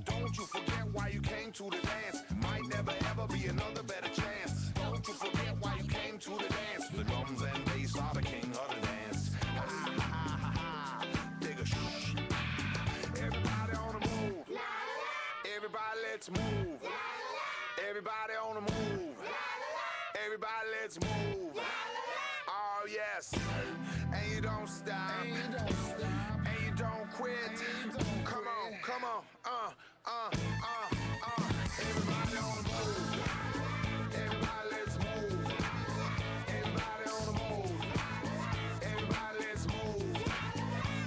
Don't you forget why you came to the dance. Might never ever be another better chance. Don't you forget why you came to the dance. The drums and bass are the king of the dance. Ha ha ha ha ha. Dig a shh. Everybody on the move. Everybody let's move. Everybody on the move. Everybody let's move. Oh yes. And you don't stop. And you don't quit. Come on, come on. Everybody on the move. Everybody let's move. Everybody on the move. Everybody let's move.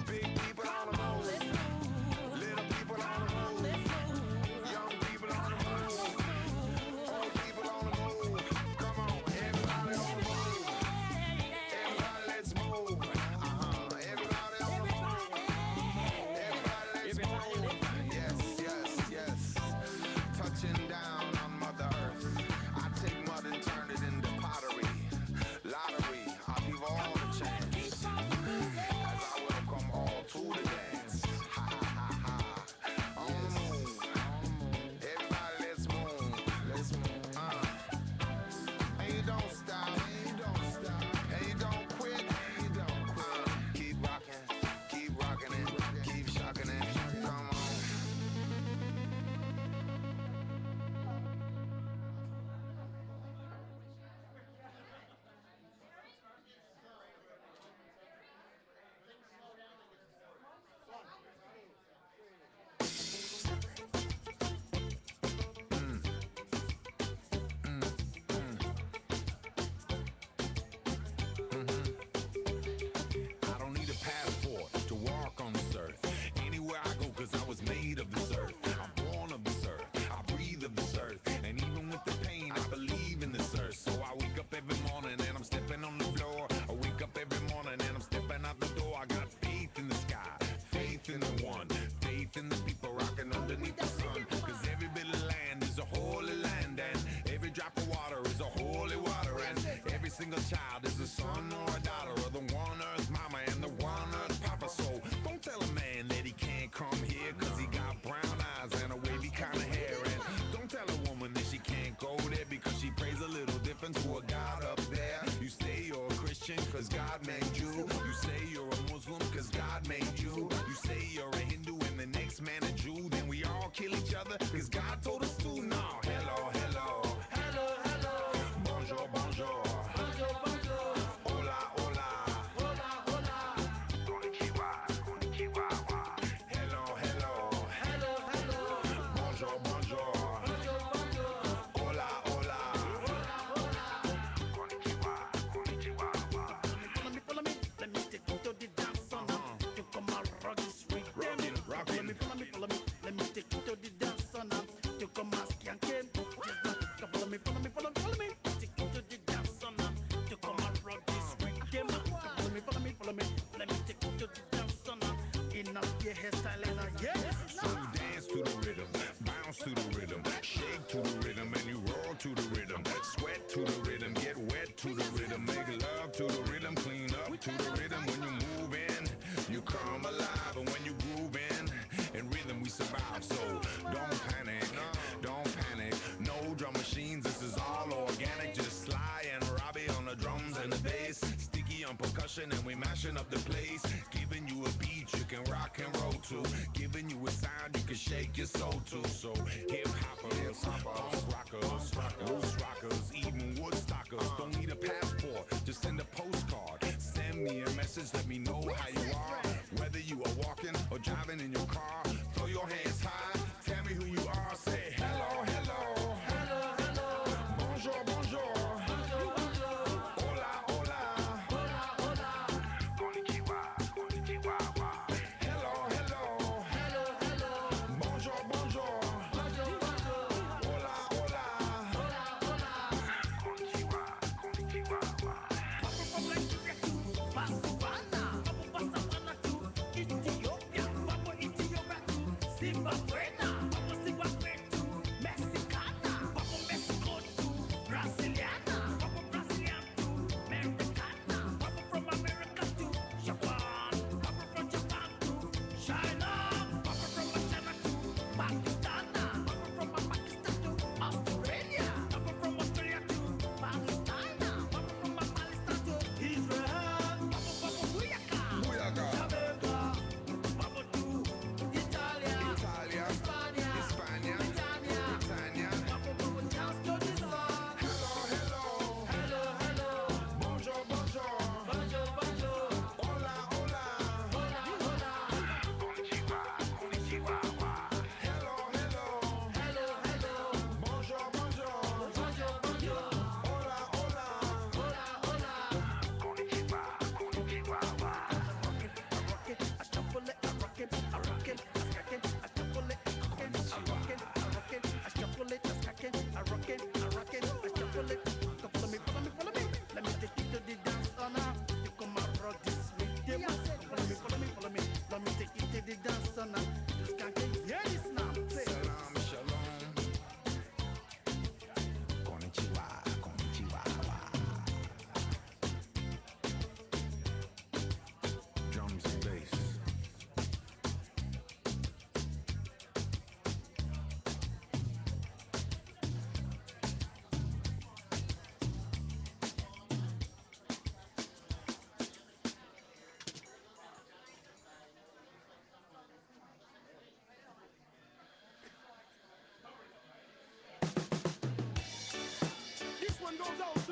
Big people on the move. Little people on the move. Young people on the move. Old people on the move. Come on, everybody on the move. Everybody let's move. Everybody on the move. Everybody let's move. Yes, yes, yes. Touching down on Mother Earth. I take mud and turn it into pottery. Lottery, I'll give all the chance. As I welcome all to the dance. Ha ha ha ha. On the move. Everybody let's move. Let's move. And you don't stop. And you don't stop. And you don't quit. And you don't quit. Keep rocking. Keep rocking it. Keep shocking it. Come on. I don't need a passport to walk on this earth. Anywhere I go, cause I was made of this earth. I'm born of this earth. I breathe of this earth. And even with the pain, I believe in this earth. So I wake up every morning and I'm stepping on the floor. I wake up every morning and I'm stepping out the door. I got faith in the sky, faith in the one, faith in the people rocking underneath the sun. Cause every bit of land is a holy land, and every drop of water is a holy water, and every single child is a son or a daughter of the one earth mama and the one earth papa. So don't tell a man that he can't come here cause he got brown eyes and a wavy kind of hair, and don't tell a woman that she can't go there because she prays a little different to a God up there. You say you're a Christian cause God made you. You say you're a Muslim cause God made you. You say you're a Hindu and the next man a Jew. Then we all kill each other cause God told us to. No, hello, hello. Hello, hello. Bonjour, bonjour. Bonjour, bonjour. Hola, hola. Hola, hola. Konnichiwa, konnichiwa. Hello, hello. Hello, hello. Bonjour, bonjour. Bonjour, bonjour. Hola, hola. Hola, hola. Konnichiwa, konnichiwa. Follow me, let me take you to the dance song. To come and rock this rhythm. Rockin'. Follow me, let me take you to the dance song. To come and skank it. Just follow me, take you to the dance song. To come and rock this rhythm. Follow me, let me take you to the dance song. In a spear hairstyle and a yes. So dance to the rhythm, bounce to the rhythm, shake to the rhythm, and you roll to the rhythm. Sweat to the rhythm, get wet to the rhythm, make love to the rhythm, clean up to the rhythm. When you move in, you come alive, and when you groove in rhythm we survive. So don't panic, don't panic. No drum machines, this is all organic. Just Sly and Robbie on the drums and the bass, Sticky on percussion, and we mashing up the place. Giving you a beat you can rock and roll to, giving you a sound you can shake your soul to. So hip hoppers, punk rockers, loose rockers, even woodstockers. Don't need a passport, just send a postcard. Send me a message, let me know how you are. Whether you are walking or driving in your car, throw your hands high, tell me who you are. Say hello, hello. Hello, hello. Bonjour, bonjour. Bonjour, bonjour. Hola, hola. Hola, hola. Konnichiwa, konnichiwa. Hello, hello. Hello, hello. Bonjour, bonjour. Bonjour, bonjour. Hola, hola. Hola, hola. Konnichiwa, konnichiwa. Botswana to Ethiopia, Ethiopia to Zimbabwe.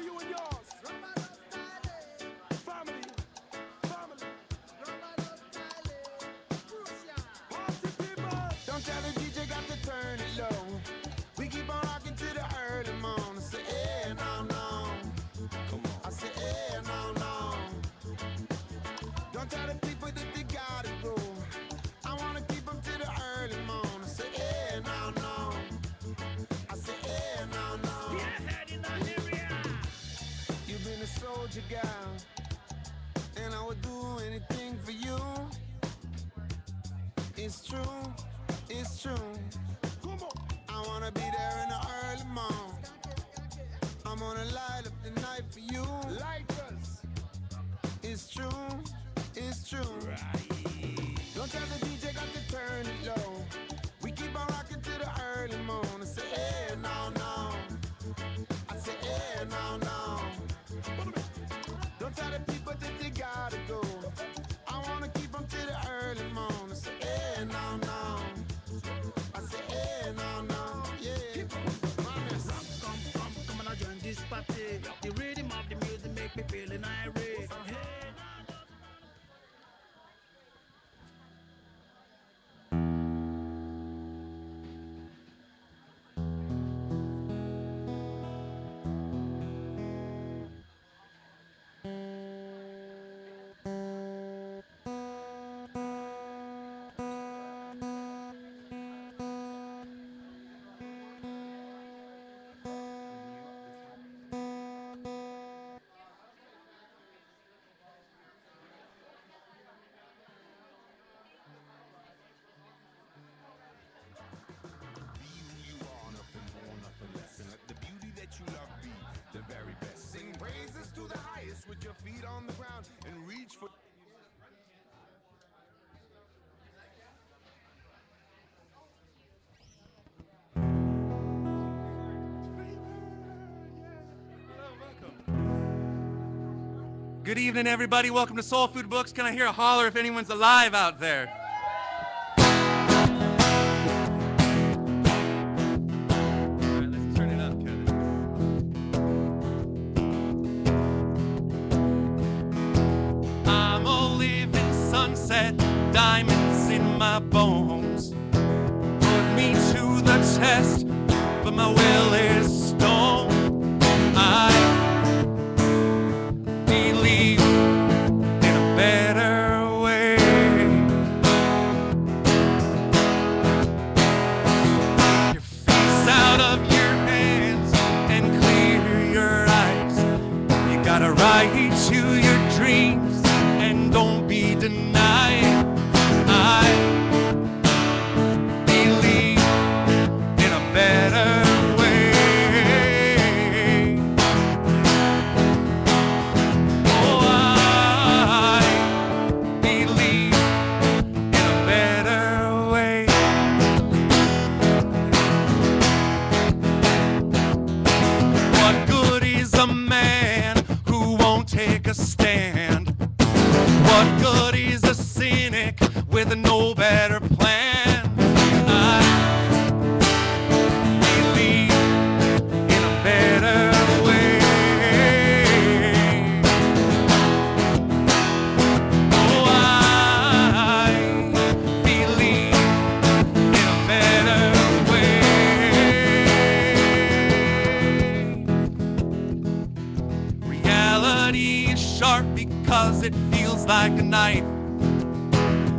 you and yours. Family. Family. Party people. Don't tell the DJ got to turn it low. We keep on rocking to the early morning. Say, eh, no, no. Come on. I say, eh, no, no. Don't tell the people that they gotta go. I wanna keep them to the early morning. Say, eh, no, no. I say, eh, no, no. You've been a soldier, gal, and I would do anything for you. It's true, it's true. Come on. I wanna be there in the early morning. I'm gonna light up the night for you. Lighters. It's true, it's true. Don't tell the DJ got to turn it low. We keep on rocking to the early morning. Say, eh, no, no. I say, eh, no, no. Don't tell the people that they gotta go. I wanna keep them to the early morning. Say, eh, no, no. I say, eh, no, no. Yeah. Come and join this party. The rhythm of the music make me feeling irate. Be who you are, nothing more, nothing less. And let the beauty that you love be the very best. Sing praises to the highest with your feet on the ground and reach for. Good evening, everybody. Welcome to Soul Food Books. Can I hear a holler if anyone's alive out there? All right, let's turn it up, Kevin. I'm a living sunset, diamonds in my bones. Put me to the test, but my will is stone. I believe in a better way. Your face out of your hands and clear your eyes. You gotta ride to your dreams and don't be denied. I believe in a better way. Oh, I believe in a better way. What good is a man who won't take a stand? What good is a cynic with no better plan? I believe in a better way. Oh, I believe in a better way. Reality is sharp because it feels like a knife.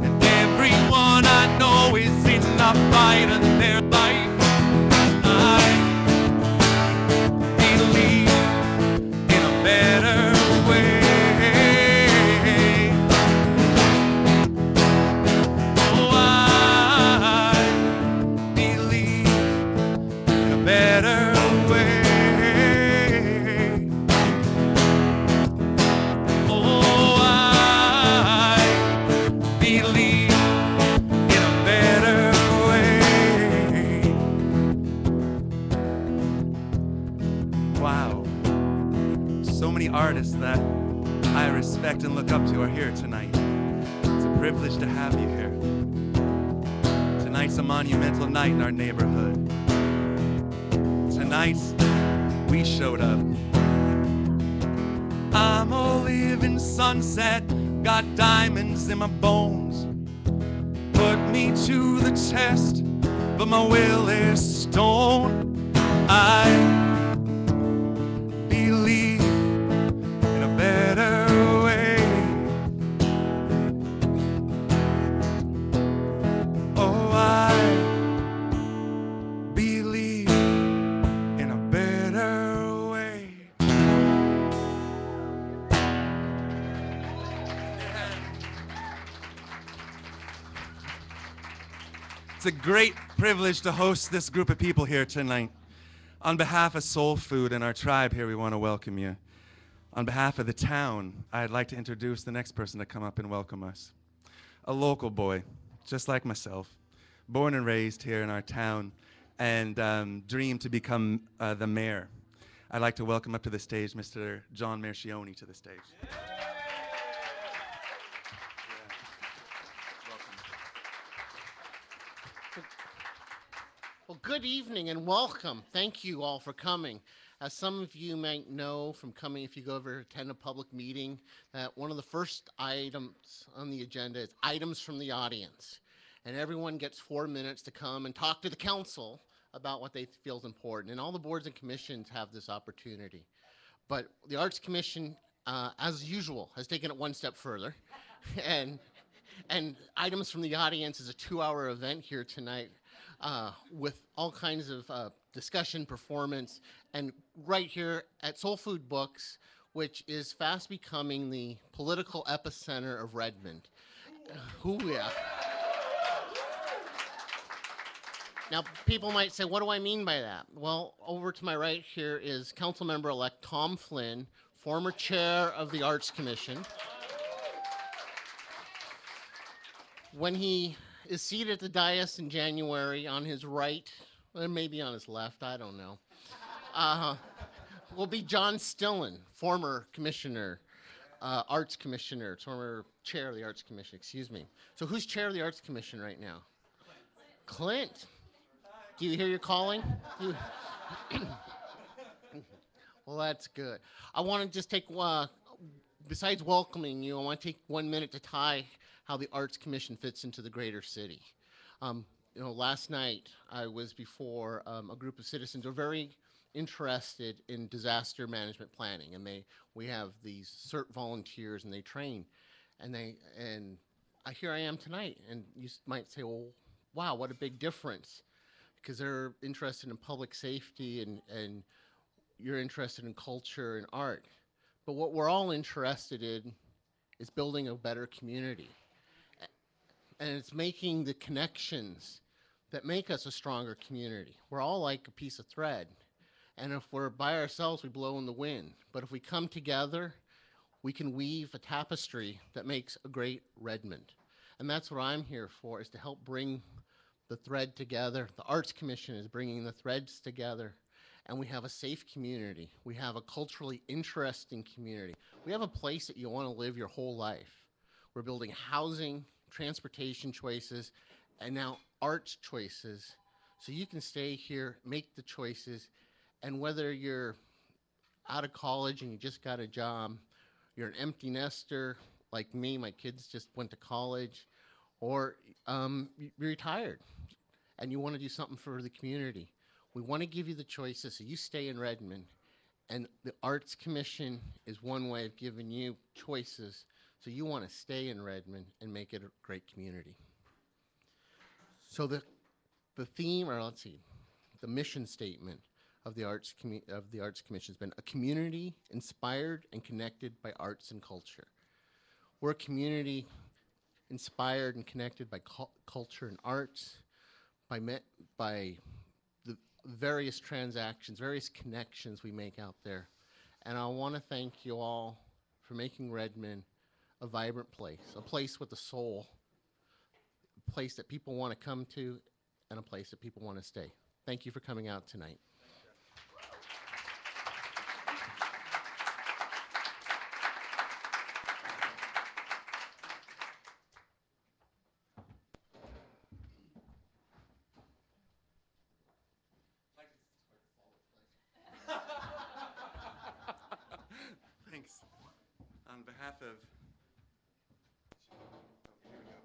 And everyone I know is in a fight of their life. I believe in a better way. Oh, I believe in a better way. Oh, I believe in a better way. Wow. So many artists that I respect and look up to are here tonight. It's a privilege to have you here. Tonight's a monumental night in our neighborhood. Tonight, we showed up I'm a living sunset, got diamonds in my bones. Put me to the test, but my will is stone. I believe in a better way. Oh, I believe in a better way. It's a great privilege to host this group of people here tonight. On behalf of SoulFood and our tribe here, we want to welcome you. On behalf of the town, I'd like to introduce the next person to come up and welcome us. A local boy, just like myself, born and raised here in our town, and dreamed to become the mayor. I'd like to welcome up to the stage Mr. John Mercioni to the stage. Well, good evening and welcome. Thank you all for coming. As some of you might know from coming, if you go over attend a public meeting, that one of the first items on the agenda is items from the audience. And everyone gets 4 minutes to come and talk to the council about what they feel is important. And all the boards and commissions have this opportunity. But the Arts Commission, as usual, has taken it one step further. And items from the audience is a 2-hour event here tonight. With all kinds of discussion, performance, and right here at SoulFood Books, which is fast becoming the political epicenter of Redmond. Yeah. Now, people might say, what do I mean by that? Well, over to my right here is Councilmember-elect Tom Flynn, former chair of the Arts Commission. When he is seated at the dais in January, on his right, or maybe on his left, I don't know, will be John Stillen, former commissioner, Arts Commissioner, former chair of the Arts Commission, excuse me. So who's chair of the Arts Commission right now? Clint. Do you hear your calling? Well, that's good. I want to just take, besides welcoming you, I want to take 1 minute to tie how the Arts Commission fits into the greater city. Last night I was before a group of citizens who are very interested in disaster management planning, and we have these CERT volunteers, and they train, and here I am tonight, and you might say, well, wow, what a big difference, because they're interested in public safety, and you're interested in culture and art, but what we're all interested in is building a better community. And it's making the connections that make us a stronger community. We're all like a piece of thread. And if we're by ourselves, we blow in the wind. But if we come together, we can weave a tapestry that makes a great Redmond. And that's what I'm here for, is to help bring the thread together. The Arts Commission is bringing the threads together. And we have a safe community. We have a culturally interesting community. We have a place that you want to live your whole life. We're building housing, transportation choices, and now arts choices, so you can stay here, make the choices, and whether you're out of college and you just got a job, you're an empty nester like me, my kids just went to college, or you're retired and you want to do something for the community. We want to give you the choices so you stay in Redmond, and the Arts Commission is one way of giving you choices. So you want to stay in Redmond and make it a great community. So the theme, or let's see, the mission statement of the Arts Commission has been a community inspired and connected by arts and culture. We're a community inspired and connected by culture and arts, by the various transactions, various connections we make out there. And I want to thank you all for making Redmond a vibrant place, a place with a soul, a place that people want to come to, and a place that people want to stay. Thank you for coming out tonight. Thanks. of... Oh, here we go.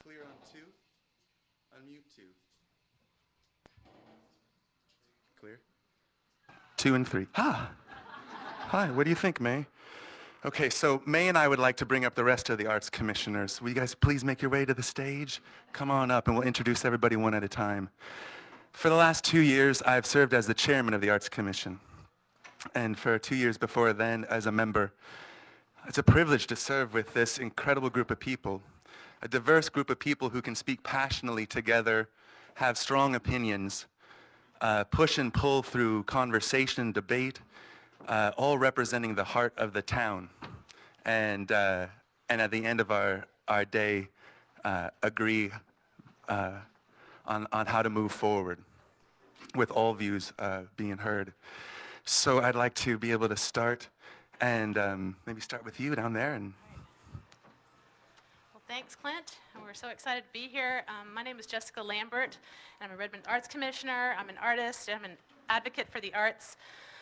Clear on 2. Unmute 2. Clear. 2 and 3. Ah! Hi, what do you think, May? Okay, so May and I would like to bring up the rest of the Arts Commissioners. Will you guys please make your way to the stage? Come on up and we'll introduce everybody one at a time. For the last 2 years, I've served as the chairman of the Arts Commission. And for 2 years before then, as a member. It's a privilege to serve with this incredible group of people, a diverse group of people who can speak passionately together, have strong opinions, push and pull through conversation and debate, all representing the heart of the town. And at the end of our day, agree on how to move forward with all views being heard. So I'd like to be able to start and maybe start with you down there. And Well, thanks, Clint. And we're so excited to be here. My name is Jessica Lambert. I'm a Redmond Arts Commissioner. I'm an artist. I'm an advocate for the arts.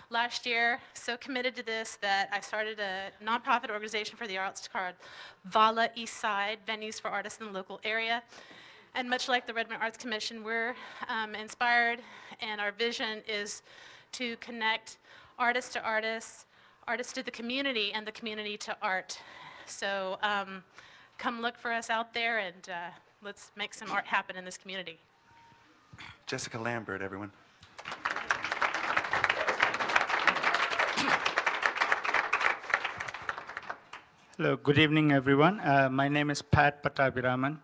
Last year, so committed to this that I started a nonprofit organization for the arts called VALA East Side, Venues for Artists in the Local Area. And much like the Redmond Arts Commission, we're inspired, and our vision is to connect artists to artists, artists to the community, and the community to art. So come look for us out there, and let's make some art happen in this community. Jessica Lambert, everyone. Hello, good evening, everyone. My name is Pat Pattabhiraman.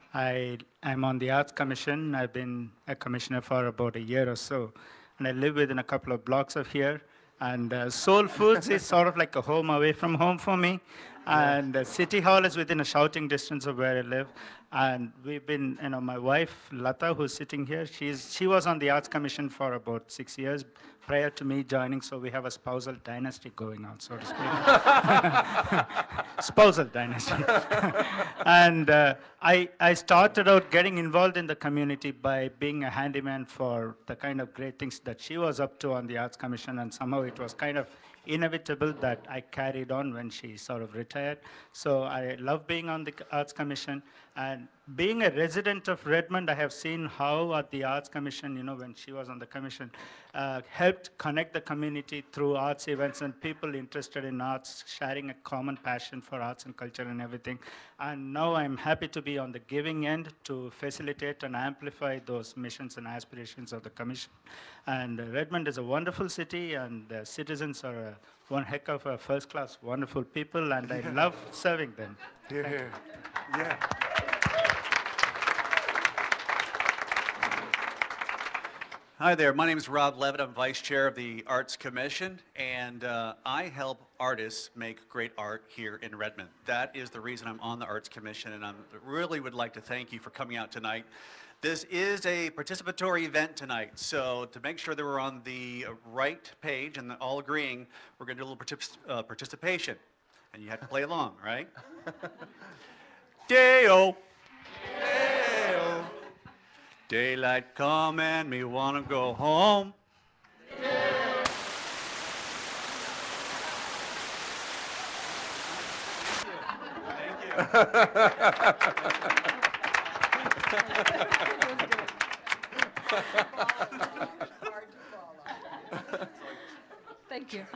I'm on the Arts Commission. I've been a commissioner for about a year or so, and I live within a couple of blocks of here. And SoulFoods is sort of like a home away from home for me. And City Hall is within a shouting distance of where I live. And we've been, my wife, Lata, who's sitting here, she was on the Arts Commission for about 6 years prior to me joining, so we have a spousal dynasty going on, so to speak. Spousal dynasty. And I started out getting involved in the community by being a handyman for the kind of great things that she was up to on the Arts Commission, and somehow it was kind of inevitable that I carried on when she sort of retired. So I love being on the Arts Commission, and being a resident of Redmond, I have seen how at the Arts Commission, when she was on the commission, helped connect the community through arts events and people interested in arts, sharing a common passion for arts and culture and everything. And now I'm happy to be on the giving end to facilitate and amplify those missions and aspirations of the commission. And Redmond is a wonderful city, and the citizens are one heck of a first-class, wonderful people, and I love serving them. Here, here. Yeah. Hi there, my name is Rob Levitt. I'm Vice Chair of the Arts Commission, and I help artists make great art here in Redmond. That is the reason I'm on the Arts Commission, and I really would like to thank you for coming out tonight. This is a participatory event tonight, so to make sure that we're on the right page and all agreeing, we're going to do a little participation, and you have to play along, right? Day-o. Day-o. Daylight come and me wanna go home. Thank you.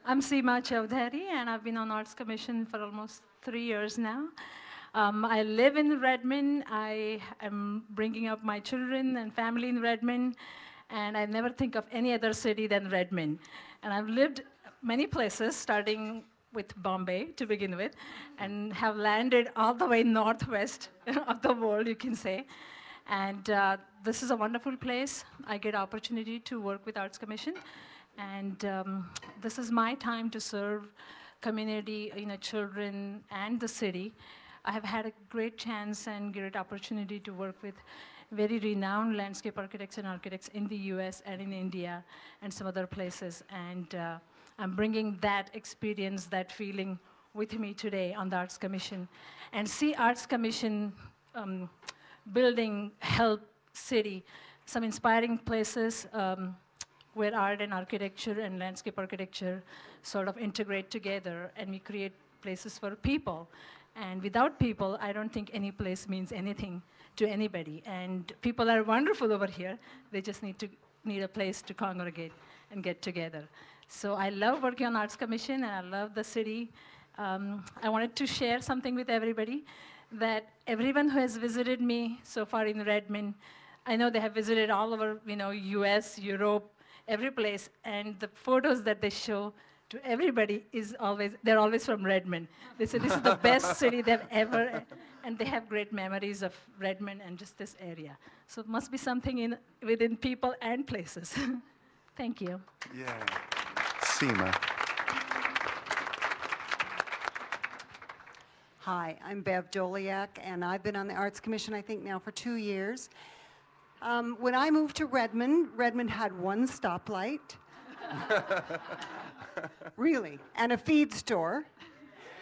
I'm Seema Chowdhury, and I've been on Arts Commission for almost 3 years now. I live in Redmond. I am bringing up my children and family in Redmond, and I never think of any other city than Redmond. And I've lived many places, starting with Bombay to begin with, and have landed all the way northwest of the world, you can say. And this is a wonderful place. I get opportunity to work with Arts Commission, and this is my time to serve community, children, and the city. I have had a great chance and great opportunity to work with very renowned landscape architects and architects in the US and in India and some other places. And I'm bringing that experience, that feeling with me today on the Arts Commission. And see Arts Commission building, help city, some inspiring places where art and architecture and landscape architecture sort of integrate together, and we create places for people. And without people, I don't think any place means anything to anybody. And people are wonderful over here. They just need a place to congregate and get together. So I love working on Arts Commission, and I love the city. I wanted to share something with everybody, that everyone who has visited me so far in Redmond, I know they have visited all over, US, Europe, every place, and the photos that they show to everybody they're always from Redmond. They say this is the best city they've ever, and they have great memories of Redmond and just this area. So it must be something within people and places. Thank you. Yeah. Seema. Hi, I'm Bev Doliak, and I've been on the Arts Commission, I think, now for 2 years. When I moved to Redmond, Redmond had one stoplight. Really, and a feed store.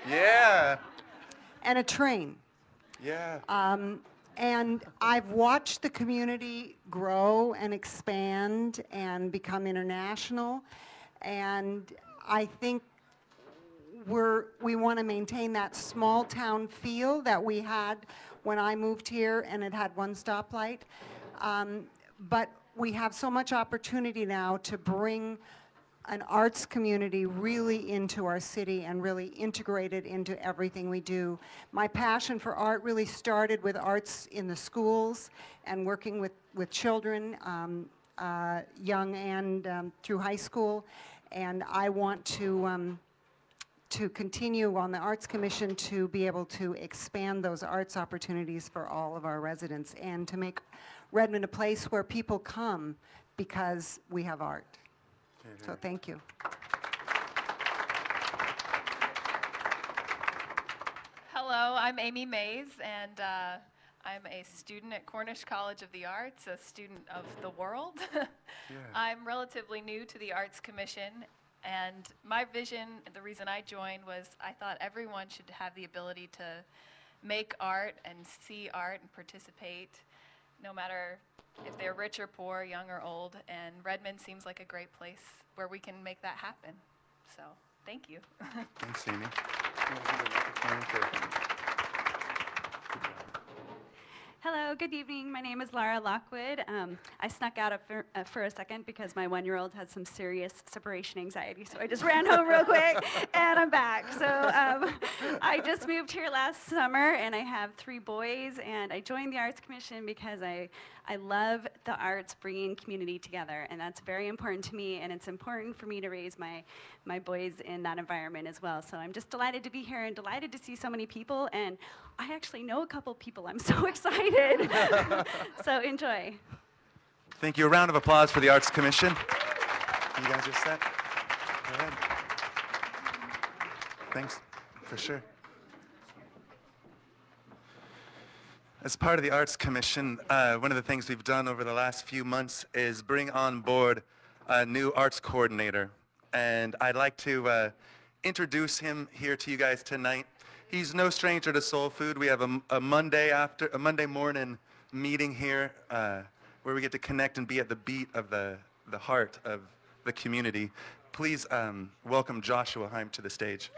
Yeah. And a train. Yeah. And I've watched the community grow and expand and become international. And I think we want to maintain that small town feel that we had when I moved here and it had one stoplight. But we have so much opportunity now to bring an arts community really into our city and really integrate it into everything we do. My passion for art really started with arts in the schools and working with children, young and through high school. And I want to continue on the Arts Commission to be able to expand those arts opportunities for all of our residents and to make Redmond a place where people come because we have art. So thank you. Hello, I'm Amy Mays, and I'm a student at Cornish College of the Arts, a student of the world. I'm relatively new to the Arts Commission, and my vision, the reason I joined was I thought everyone should have the ability to make art and see art and participate, no matter if they're rich or poor, young or old, and Redmond seems like a great place where we can make that happen. So, thank you. Thanks, Amy. Hello, good evening. My name is Lara Lockwood. I snuck out for a second because my 1-year-old had some serious separation anxiety, so I just ran home real quick, and I'm back. So I just moved here last summer, and I have 3 boys, and I joined the Arts Commission because I love the arts bringing community together, and that's very important to me, and it's important for me to raise my boys in that environment as well. So I'm just delighted to be here and delighted to see so many people, and I actually know a couple people. I'm so excited. So enjoy. Thank you. A round of applause for the Arts Commission. You guys are set. Go ahead. Thanks, for sure. As part of the Arts Commission, one of the things we've done over the last few months is bring on board a new arts coordinator. And I'd like to introduce him here to you guys tonight. He's no stranger to SoulFood. We have a Monday morning meeting here where we get to connect and be at the beat of the heart of the community. Please welcome Joshua Heim to the stage.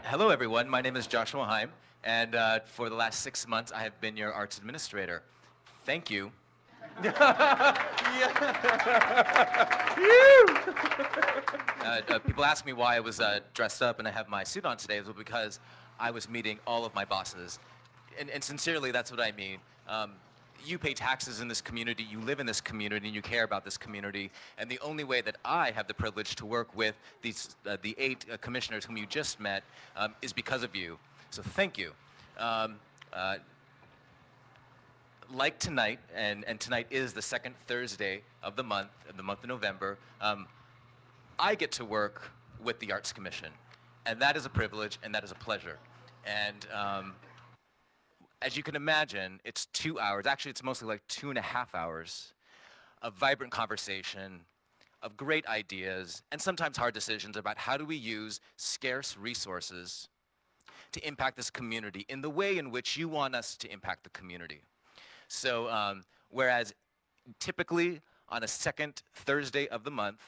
Hello, everyone. My name is Joshua Heim, and for the last 6 months, I have been your arts administrator. Thank you. People ask me why I was dressed up and I have my suit on today. It was because I was meeting all of my bosses. And sincerely, that's what I mean. You pay taxes in this community, you live in this community, and you care about this community. And the only way that I have the privilege to work with these, the 8 commissioners whom you just met is because of you. So thank you. Like tonight, and tonight is the 2nd Thursday of the month of November, I get to work with the Arts Commission. And that is a privilege, and that is a pleasure. And as you can imagine, it's 2 hours, actually it's mostly like 2.5 hours of vibrant conversation, of great ideas, and sometimes hard decisions about how do we use scarce resources to impact this community in the way in which you want us to impact the community. So whereas typically on a second Thursday of the month,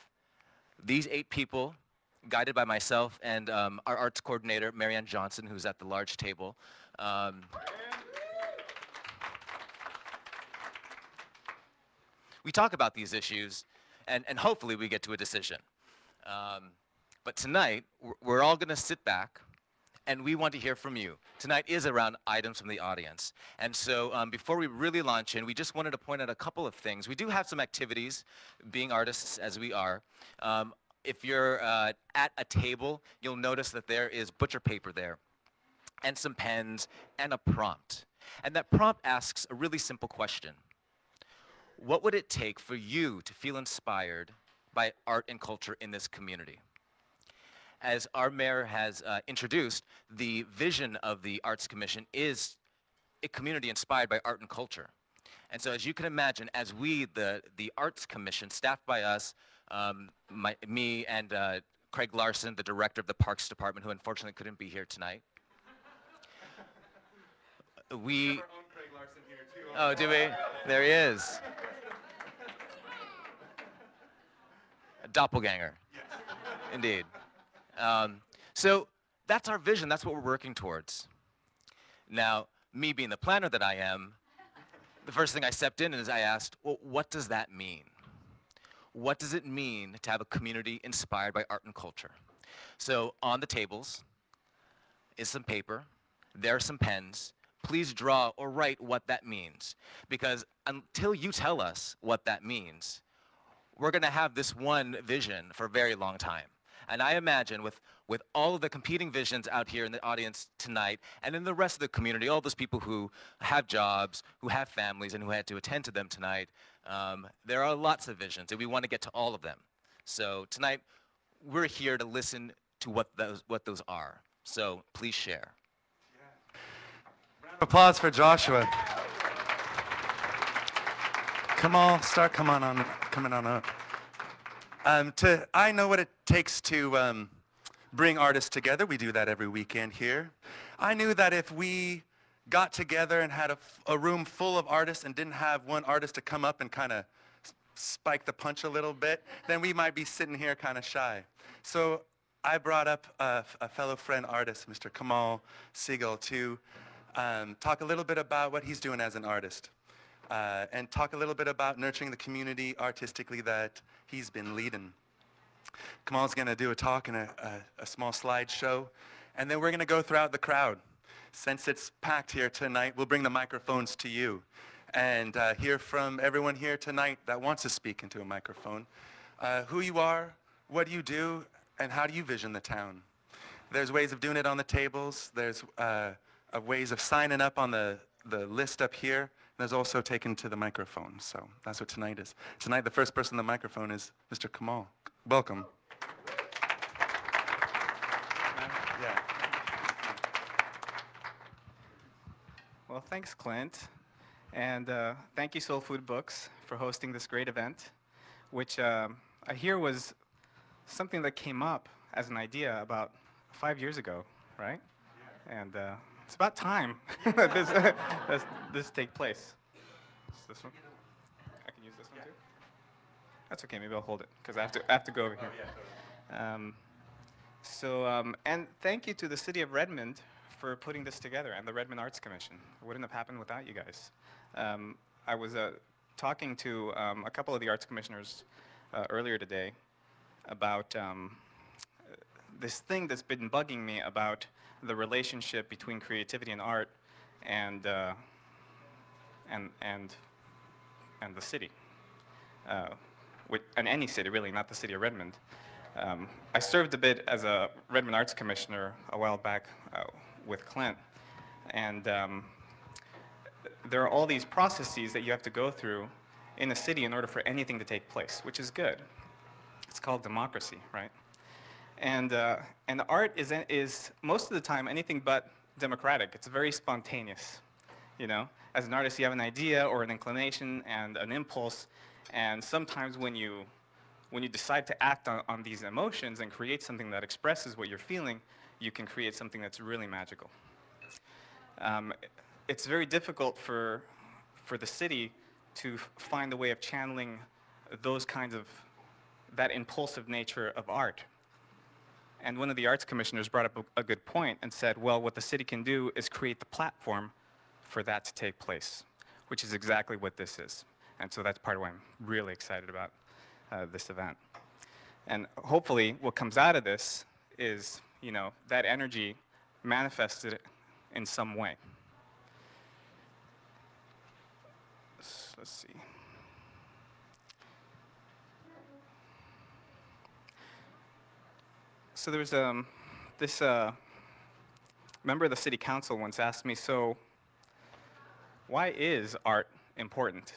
these 8 people, guided by myself and our arts coordinator, Marianne Johnson, who's at the large table, we talk about these issues, and hopefully we get to a decision. But tonight, we're all going to sit back, and we want to hear from you. Tonight is around items from the audience. And so before we really launch in, we just wanted to point out a couple of things. We do have some activities, being artists as we are. If you're at a table, you'll notice that there is butcher paper there, and some pens, and a prompt. And that prompt asks a really simple question. What would it take for you to feel inspired by art and culture in this community? As our mayor has introduced, the vision of the Arts Commission is a community inspired by art and culture. And so as you can imagine, as we, the Arts Commission, staffed by us, me and Craig Larson, the director of the Parks Department, who unfortunately couldn't be here tonight. We... Oh, do we? There he is. A doppelganger. Yes. Indeed. So that's our vision. That's what we're working towards. Now, me being the planner that I am, the first thing I stepped in is I asked, well, what does that mean? What does it mean to have a community inspired by art and culture? So on the tables is some paper. There are some pens. Please draw or write what that means. Because until you tell us what that means, we're going to have this one vision for a very long time. And I imagine with all of the competing visions out here in the audience tonight, and in the rest of the community, all those people who have jobs, who have families, and who had to attend to them tonight, there are lots of visions, and we want to get to all of them. So tonight, we're here to listen to what those are. So please share. Round of applause for Joshua. Come on, start coming on up. I know what it takes to bring artists together. We do that every weekend here. I knew that if we got together and had a room full of artists and didn't have one artist to come up and kind of spike the punch a little bit, then we might be sitting here kind of shy. So I brought up a fellow friend artist, Mr. Kamal Siegel, to talk a little bit about what he's doing as an artist. And talk a little bit about nurturing the community artistically that he's been leading. Kamal's going to do a talk and a small slideshow, and then we're going to go throughout the crowd. Since it's packed here tonight, we'll bring the microphones to you and hear from everyone here tonight that wants to speak into a microphone. Who you are, what do you do, and how do you vision the town? There's ways of doing it on the tables. There's ways of signing up on the list up here. There's also taken to the microphone, so that's what tonight is. Tonight, the first person on the microphone is Mr. Kamal. Welcome. Yeah. Well, thanks, Clint, and thank you, SoulFood Books, for hosting this great event, which I hear was something that came up as an idea about 5 years ago, right? Yeah. And it's about time that this take place. Is this one? I can use this one too? That's okay, maybe I'll hold it, because I have to go over here. Oh, yeah, totally. And thank you to the city of Redmond for putting this together, and the Redmond Arts Commission. It wouldn't have happened without you guys. I was talking to a couple of the arts commissioners earlier today about this thing that's been bugging me about the relationship between creativity and art and the city, and any city really, not the city of Redmond. I served a bit as a Redmond Arts Commissioner a while back with Clint, and there are all these processes that you have to go through in a city in order for anything to take place, which is good. It's called democracy, right? And art is most of the time anything but democratic. It's very spontaneous, you know? As an artist, you have an idea or an inclination and an impulse, and sometimes when you decide to act on these emotions and create something that expresses what you're feeling, you can create something that's really magical. It's very difficult for the city to find a way of channeling those kinds of, that impulsive nature of art. And one of the arts commissioners brought up a good point and said, well, what the city can do is create the platform for that to take place, which is exactly what this is. And so that's part of why I'm really excited about this event. And hopefully what comes out of this is, you know, that energy manifested in some way. Let's see. So there was this member of the city council once asked me, so why is art important?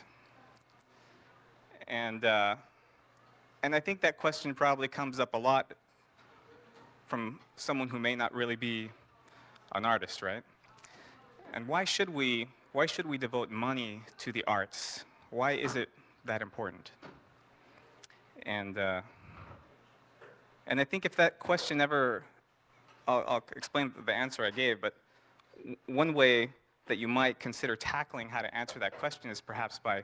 And I think that question probably comes up a lot from someone who may not really be an artist, right? And why should we devote money to the arts? Why is it that important? And I think if that question ever, I'll explain the answer I gave, but one way that you might consider tackling how to answer that question is perhaps by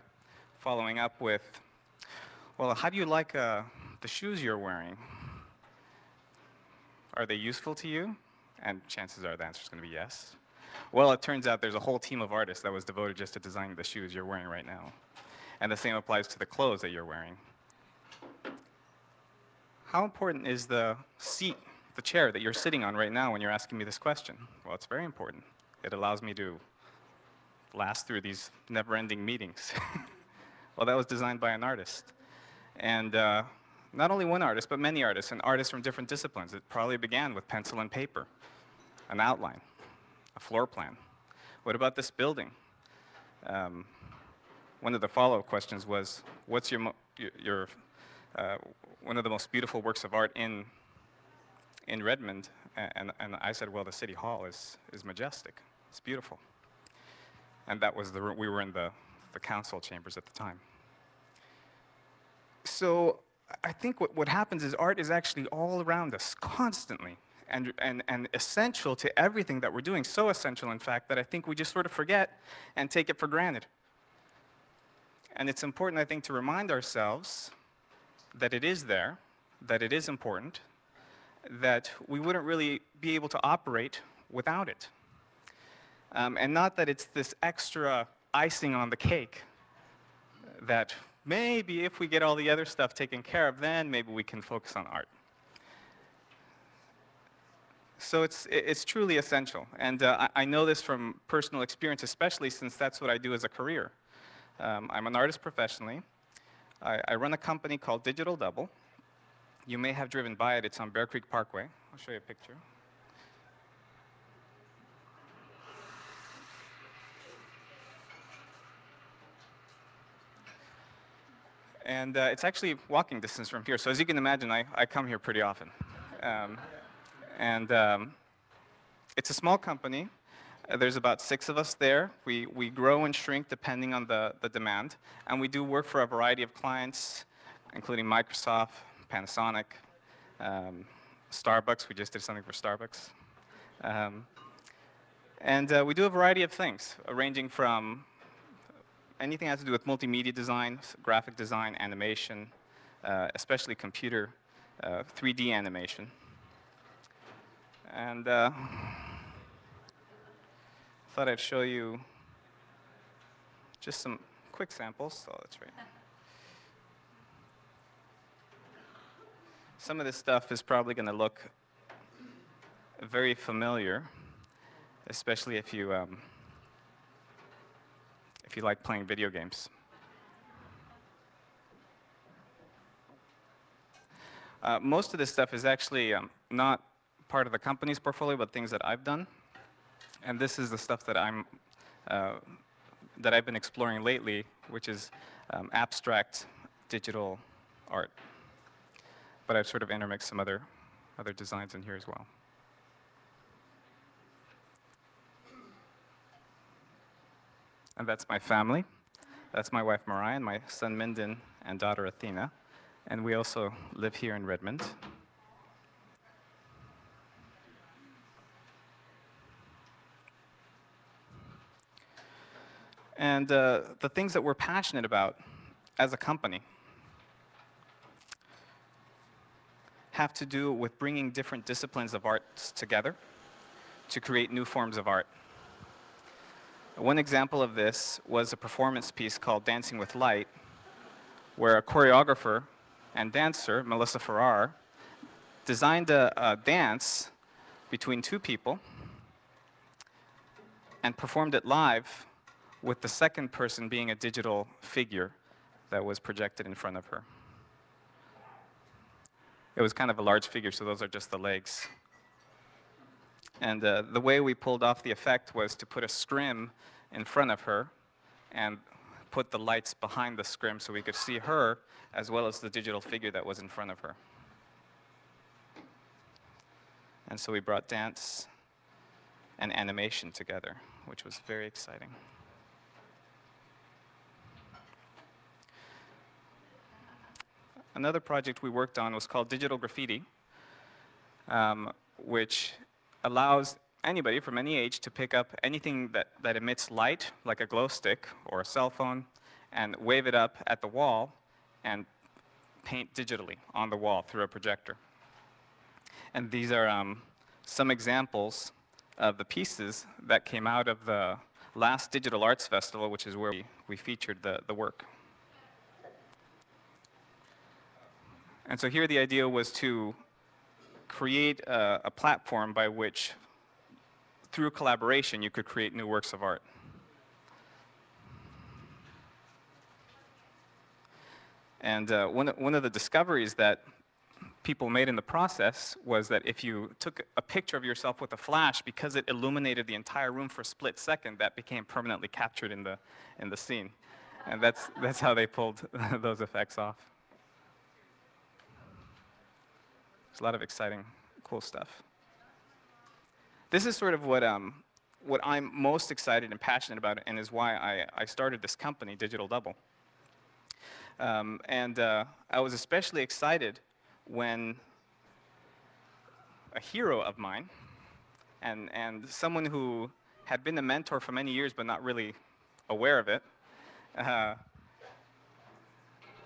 following up with, well, how do you like the shoes you're wearing? Are they useful to you? And chances are the answer is going to be yes. Well, it turns out there's a whole team of artists that was devoted just to designing the shoes you're wearing right now. And the same applies to the clothes that you're wearing. How important is the seat, the chair that you're sitting on right now when you're asking me this question? Well, it's very important. It allows me to last through these never-ending meetings. Well, that was designed by an artist. And not only one artist, but many artists, and artists from different disciplines. It probably began with pencil and paper, an outline, a floor plan. What about this building? One of the follow-up questions was, what's one of the most beautiful works of art in Redmond? And I said, well, the City Hall is majestic. It's beautiful. And that was we were in the council chambers at the time. So I think what happens is art is actually all around us constantly and essential to everything that we're doing. So essential, in fact, that I think we just sort of forget and take it for granted. And it's important, I think, to remind ourselves that it is there, that it is important, that we wouldn't really be able to operate without it. And not that it's this extra icing on the cake that maybe if we get all the other stuff taken care of, then maybe we can focus on art. So it's truly essential. And I know this from personal experience, especially since that's what I do as a career. I'm an artist professionally. I run a company called Digital Double. You may have driven by it. It's on Bear Creek Parkway. I'll show you a picture. And it's actually walking distance from here. So as you can imagine, I come here pretty often. It's a small company. There's about 6 of us there. We grow and shrink depending on the demand. And we do work for a variety of clients, including Microsoft, Panasonic, Starbucks. We just did something for Starbucks. We do a variety of things, ranging from anything that has to do with multimedia design, graphic design, animation, especially computer 3D animation. And thought I'd show you just some quick samples. Oh, that's right. Some of this stuff is probably going to look very familiar, especially if you like playing video games. Most of this stuff is actually not part of the company's portfolio, but things that I've done. And this is the stuff that I've been exploring lately, which is abstract digital art. But I've sort of intermixed some other designs in here as well. And that's my family. That's my wife Mariah, and my son Minden, and daughter Athena. And we also live here in Redmond. And the things that we're passionate about as a company have to do with bringing different disciplines of arts together to create new forms of art. One example of this was a performance piece called Dancing with Light, where a choreographer and dancer, Melissa Farrar, designed a dance between two people and performed it live with the second person being a digital figure that was projected in front of her. It was kind of a large figure, so those are just the legs. And the way we pulled off the effect was to put a scrim in front of her and put the lights behind the scrim so we could see her as well as the digital figure that was in front of her. And so we brought dance and animation together, which was very exciting. Another project we worked on was called Digital Graffiti, which allows anybody from any age to pick up anything that emits light, like a glow stick or a cell phone, and wave it up at the wall and paint digitally on the wall through a projector. And these are some examples of the pieces that came out of the last Digital Arts Festival, which is where we featured the work. And so here the idea was to create a platform by which, through collaboration, you could create new works of art. And one of the discoveries that people made in the process was that if you took a picture of yourself with a flash, because it illuminated the entire room for a split second, that became permanently captured in the scene. And that's how they pulled those effects off. There's a lot of exciting, cool stuff. This is sort of what I'm most excited and passionate about, and is why I started this company, Digital Double. I was especially excited when a hero of mine, and someone who had been a mentor for many years but not really aware of it,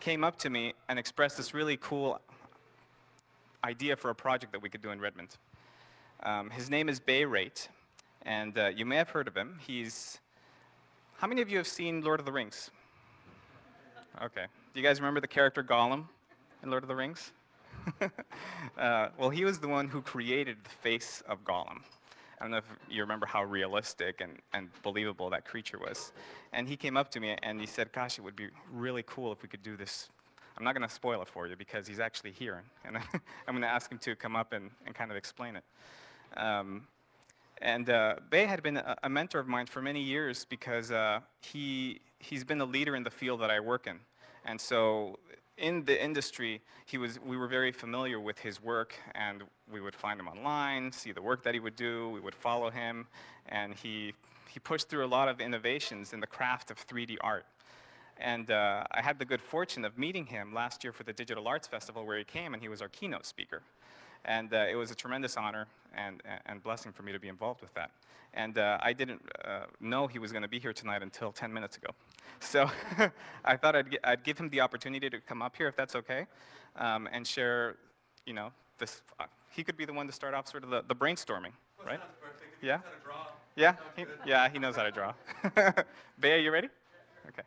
came up to me and expressed this really cool idea for a project that we could do in Redmond. His name is Bay Rate, and you may have heard of him. How many of you have seen Lord of the Rings? Okay. Do you guys remember the character Gollum in Lord of the Rings? Well, he was the one who created the face of Gollum. I don't know if you remember how realistic and believable that creature was. And he came up to me and he said, gosh, it would be really cool if we could do this. I'm not going to spoil it for you because he's actually here. And I'm going to ask him to come up and kind of explain it. Bay had been a mentor of mine for many years because he's been a leader in the field that I work in. And so in the industry, we were very familiar with his work, and we would find him online, see the work that he would do, we would follow him, and he pushed through a lot of innovations in the craft of 3D art. And I had the good fortune of meeting him last year for the Digital Arts Festival, where he came and he was our keynote speaker. And it was a tremendous honor and blessing for me to be involved with that. And I didn't know he was going to be here tonight until 10 minutes ago. So I thought I'd give him the opportunity to come up here, if that's okay, and share, this. He could be the one to start off sort of the brainstorming, right? Sounds perfect. If Yeah? He knows how to draw. Yeah, he knows how to draw. Bea, are you ready? Okay.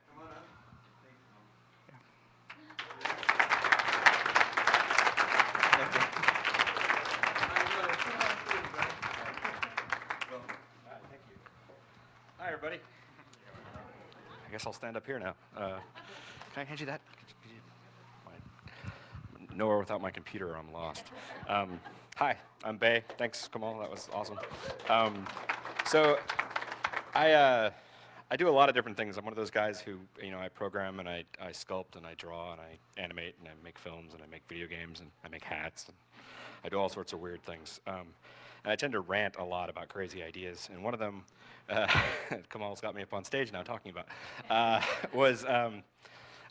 Hi, everybody. I guess I'll stand up here now. Can I hand you that? Nowhere without my computer, I'm lost. Hi, I'm Bay. Thanks, Kamal. That was awesome. So I do a lot of different things. I'm one of those guys who, I program and I sculpt and I draw and I animate and I make films and I make video games and I make hats and I do all sorts of weird things. And I tend to rant a lot about crazy ideas. And one of them, Kamal's got me up on stage now talking about, was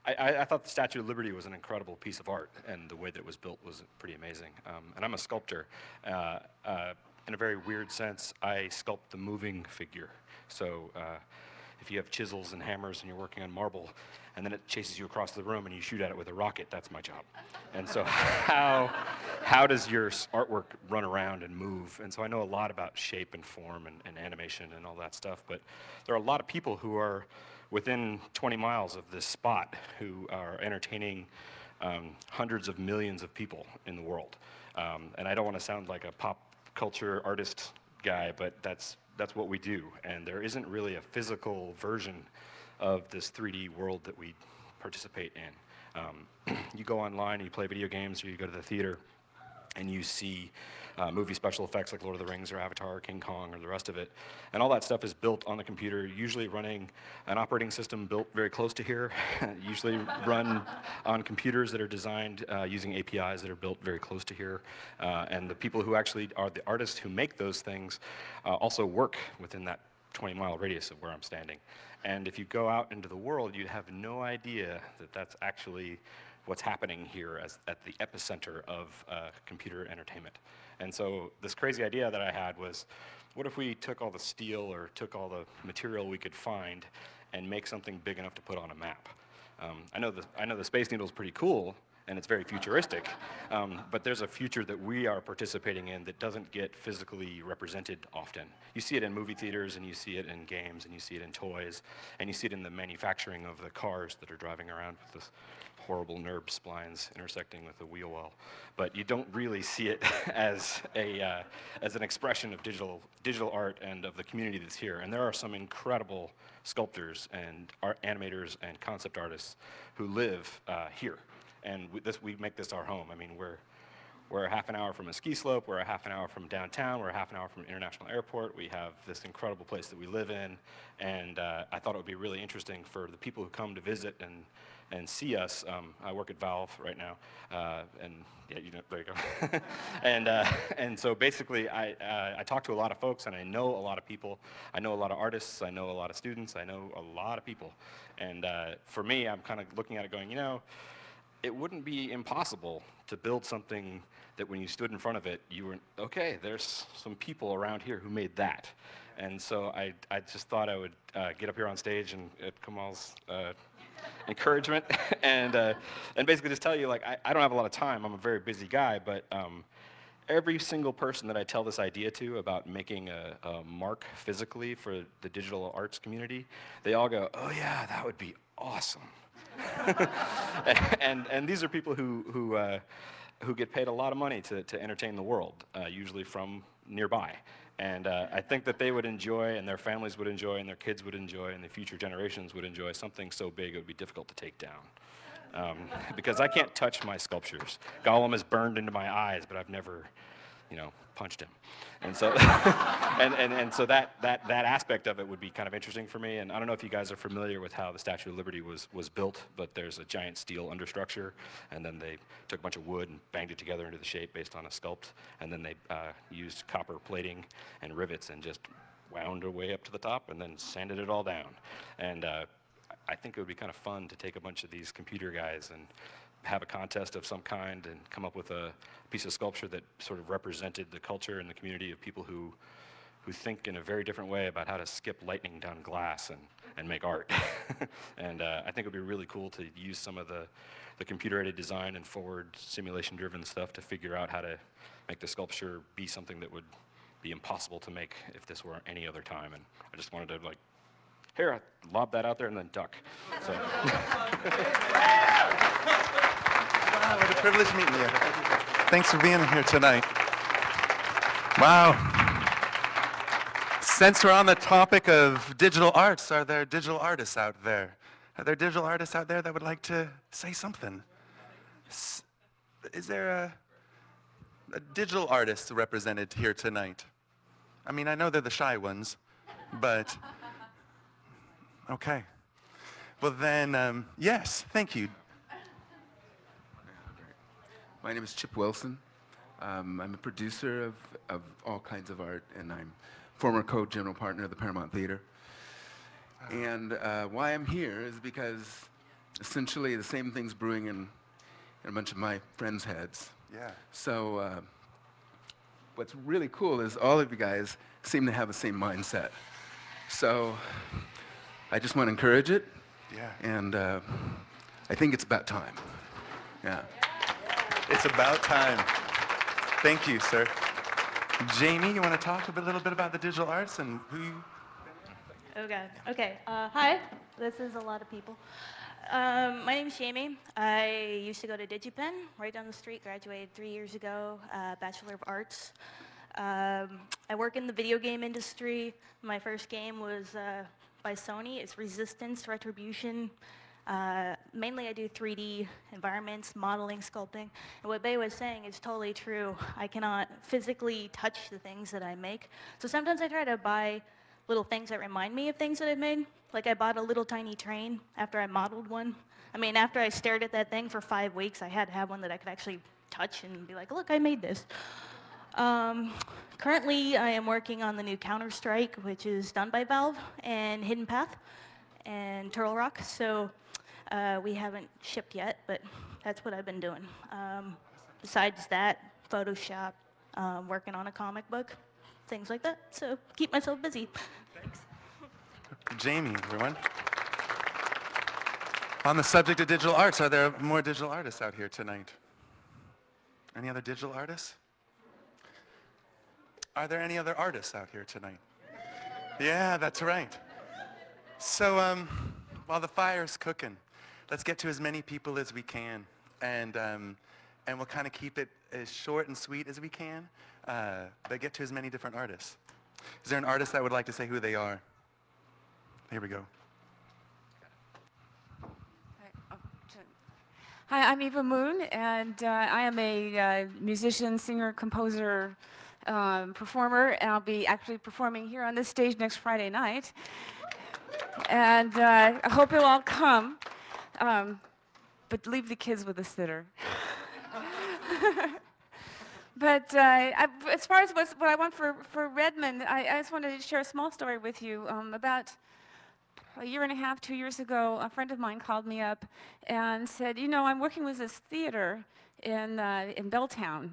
I thought the Statue of Liberty was an incredible piece of art, and the way that it was built was pretty amazing. And I'm a sculptor. In a very weird sense, I sculpt the moving figure. So if you have chisels and hammers and you're working on marble, and then it chases you across the room and you shoot at it with a rocket, that's my job. And so how does your artwork run around and move? And so I know a lot about shape and form and animation and all that stuff, but there are a lot of people who are within 20 miles of this spot who are entertaining hundreds of millions of people in the world. And I don't want to sound like a pop culture artist guy, but that's what we do. And there isn't really a physical version of this 3D world that we participate in. You go online, you play video games, or you go to the theater, and you see movie special effects like Lord of the Rings or Avatar or King Kong or the rest of it. And all that stuff is built on the computer, usually running an operating system built very close to here, usually run on computers that are designed using APIs that are built very close to here. And the people who actually are the artists who make those things also work within that 20-mile radius of where I'm standing. And if you go out into the world, you have no idea that that's actually what's happening here at the epicenter of computer entertainment. And so this crazy idea that I had was, what if we took all the steel or took all the material we could find and make something big enough to put on a map? I know the Space Needle is pretty cool, and it's very futuristic, but there's a future that we are participating in that doesn't get physically represented often. You see it in movie theaters, and you see it in games, and you see it in toys, and you see it in the manufacturing of the cars that are driving around with this horrible NURB splines intersecting with the wheel well. But you don't really see it as an expression of digital art and of the community that's here. And there are some incredible sculptors and art animators and concept artists who live here. And we make this our home. I mean, we're a half an hour from a ski slope, we're a half an hour from downtown, we're a half an hour from an international airport. We have this incredible place that we live in, and I thought it would be really interesting for the people who come to visit and see us. I work at Valve right now, and yeah, there you go. And so basically, I talk to a lot of folks, and I know a lot of people. I know a lot of artists. I know a lot of students. I know a lot of people. And for me, I'm kind of looking at it going, it wouldn't be impossible to build something that when you stood in front of it, you were, okay, there's some people around here who made that. And so I just thought I would get up here on stage and at Kamal's encouragement and basically just tell you, like, I don't have a lot of time. I'm a very busy guy, but every single person that I tell this idea to about making a mark physically for the digital arts community, they all go, oh yeah, that would be awesome. and these are people who get paid a lot of money to entertain the world, usually from nearby. And I think that they would enjoy, and their families would enjoy, and their kids would enjoy, and the future generations would enjoy something so big it would be difficult to take down. Because I can't touch my sculptures. Gollum is burned into my eyes, but I've never, punched him. And so, and so that aspect of it would be kind of interesting for me. And I don't know if you guys are familiar with how the Statue of Liberty was built, but there's a giant steel understructure, and then they took a bunch of wood and banged it together into the shape based on a sculpt, and then they used copper plating and rivets and just wound their way up to the top and then sanded it all down. And I think it would be kind of fun to take a bunch of these computer guys and have a contest of some kind and come up with a piece of sculpture that sort of represented the culture and the community of people who think in a very different way about how to skip lightning down glass and make art. And I think it would be really cool to use some of the computer-aided design and forward simulation-driven stuff to figure out how to make the sculpture be something that would be impossible to make if this were any other time. And I just wanted to, like, here, I lob that out there and then duck. So. Wow, what a privilege meeting you. Thanks for being here tonight. Wow. Since we're on the topic of digital arts, are there digital artists out there? Are there digital artists out there that would like to say something? Is there a digital artist represented here tonight? I mean, I know they're the shy ones, but okay. Well then, yes, thank you. My name is Chip Wilson. I'm a producer of all kinds of art, and I'm former co-general partner of the Paramount Theater. And why I'm here is because essentially the same thing's brewing in a bunch of my friends' heads. Yeah. So what's really cool is all of you guys seem to have the same mindset. So I just want to encourage it. Yeah. And I think it's about time. Yeah. It's about time. Thank you, sir. Jamie, you want to talk a little bit about the digital arts and who you... Oh, God. Okay. Hi. This is a lot of people. My name is Jamie. I used to go to DigiPen right down the street, graduated 3 years ago, Bachelor of Arts. I work in the video game industry. My first game was by Sony. It's Resistance, Retribution. Mainly I do 3D environments, modeling, sculpting. And what Bay was saying is totally true. I cannot physically touch the things that I make. So sometimes I try to buy little things that remind me of things that I've made. Like I bought a little tiny train after I modeled one. I mean, after I stared at that thing for 5 weeks, I had to have one that I could actually touch and be like, look, I made this. Currently, I am working on the new Counter-Strike, which is done by Valve, and Hidden Path, and Turtle Rock. So we haven't shipped yet, but that's what I've been doing. Besides that, Photoshop, working on a comic book, things like that. So keep myself busy. Thanks. Jamie, everyone. On the subject of digital arts, are there more digital artists out here tonight? Any other digital artists? Are there any other artists out here tonight? Yeah, that's right. So while the fire's cooking, let's get to as many people as we can, and we'll kind of keep it as short and sweet as we can, but get to as many different artists. Is there an artist that would like to say who they are? Here we go. Hi, I'm Eva Moon, and I am a musician, singer, composer, performer, and I'll be actually performing here on this stage next Friday night. And I hope you'll all come, but leave the kids with a sitter. But as far as what I want for Redmond, I just wanted to share a small story with you. About a year and a half, 2 years ago, a friend of mine called me up and said, you know, I'm working with this theater in Belltown,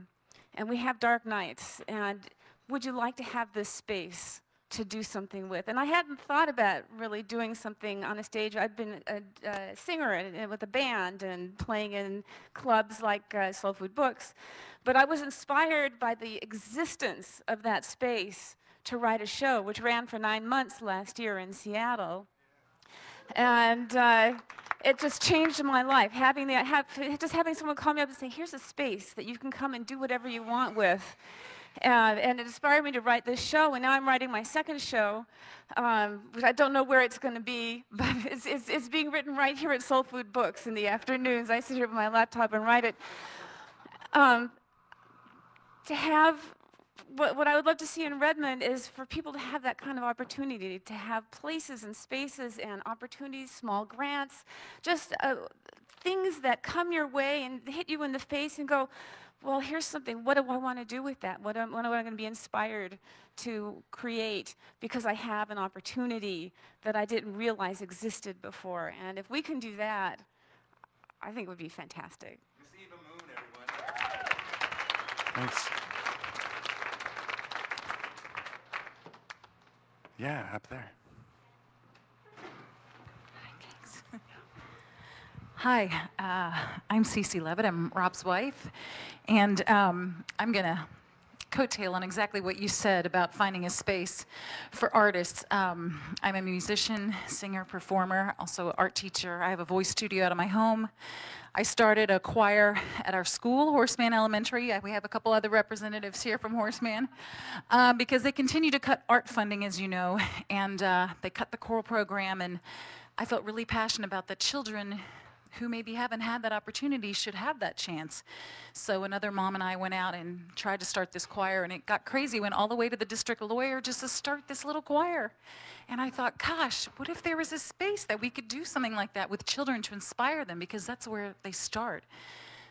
and we have dark nights, and would you like to have this space to do something with? And I hadn't thought about really doing something on a stage. I'd been a singer with a band and playing in clubs like SoulFood Books, but I was inspired by the existence of that space to write a show, which ran for 9 months last year in Seattle. And it just changed my life. Just having someone call me up and say, here's a space that you can come and do whatever you want with. And it inspired me to write this show, and now I'm writing my second show, which I don't know where it's going to be, but it's being written right here at SoulFood Books in the afternoons. I sit here with my laptop and write it. To have what I would love to see in Redmond is for people to have that kind of opportunity, to have places and spaces and opportunities, small grants, just things that come your way and hit you in the face and go, well, here's something. What do I want to do with that? What am I going to be inspired to create because I have an opportunity that I didn't realize existed before? And if we can do that, I think it would be fantastic. Miss Eva Moon, everyone. Thanks. Yeah, up there. Hi, I'm Cece Levitt. I'm Rob's wife, and I'm going to coattail on exactly what you said about finding a space for artists. I'm a musician, singer, performer, also an art teacher. I have a voice studio out of my home. I started a choir at our school, Horseman Elementary. We have a couple other representatives here from Horseman, because they continue to cut art funding, as you know, and they cut the choral program, and I felt really passionate about the children who maybe haven't had that opportunity should have that chance. So another mom and I went out and tried to start this choir, and it got crazy. Went all the way to the district lawyer just to start this little choir. And I thought, gosh, what if there was a space that we could do something like that with children to inspire them, because that's where they start.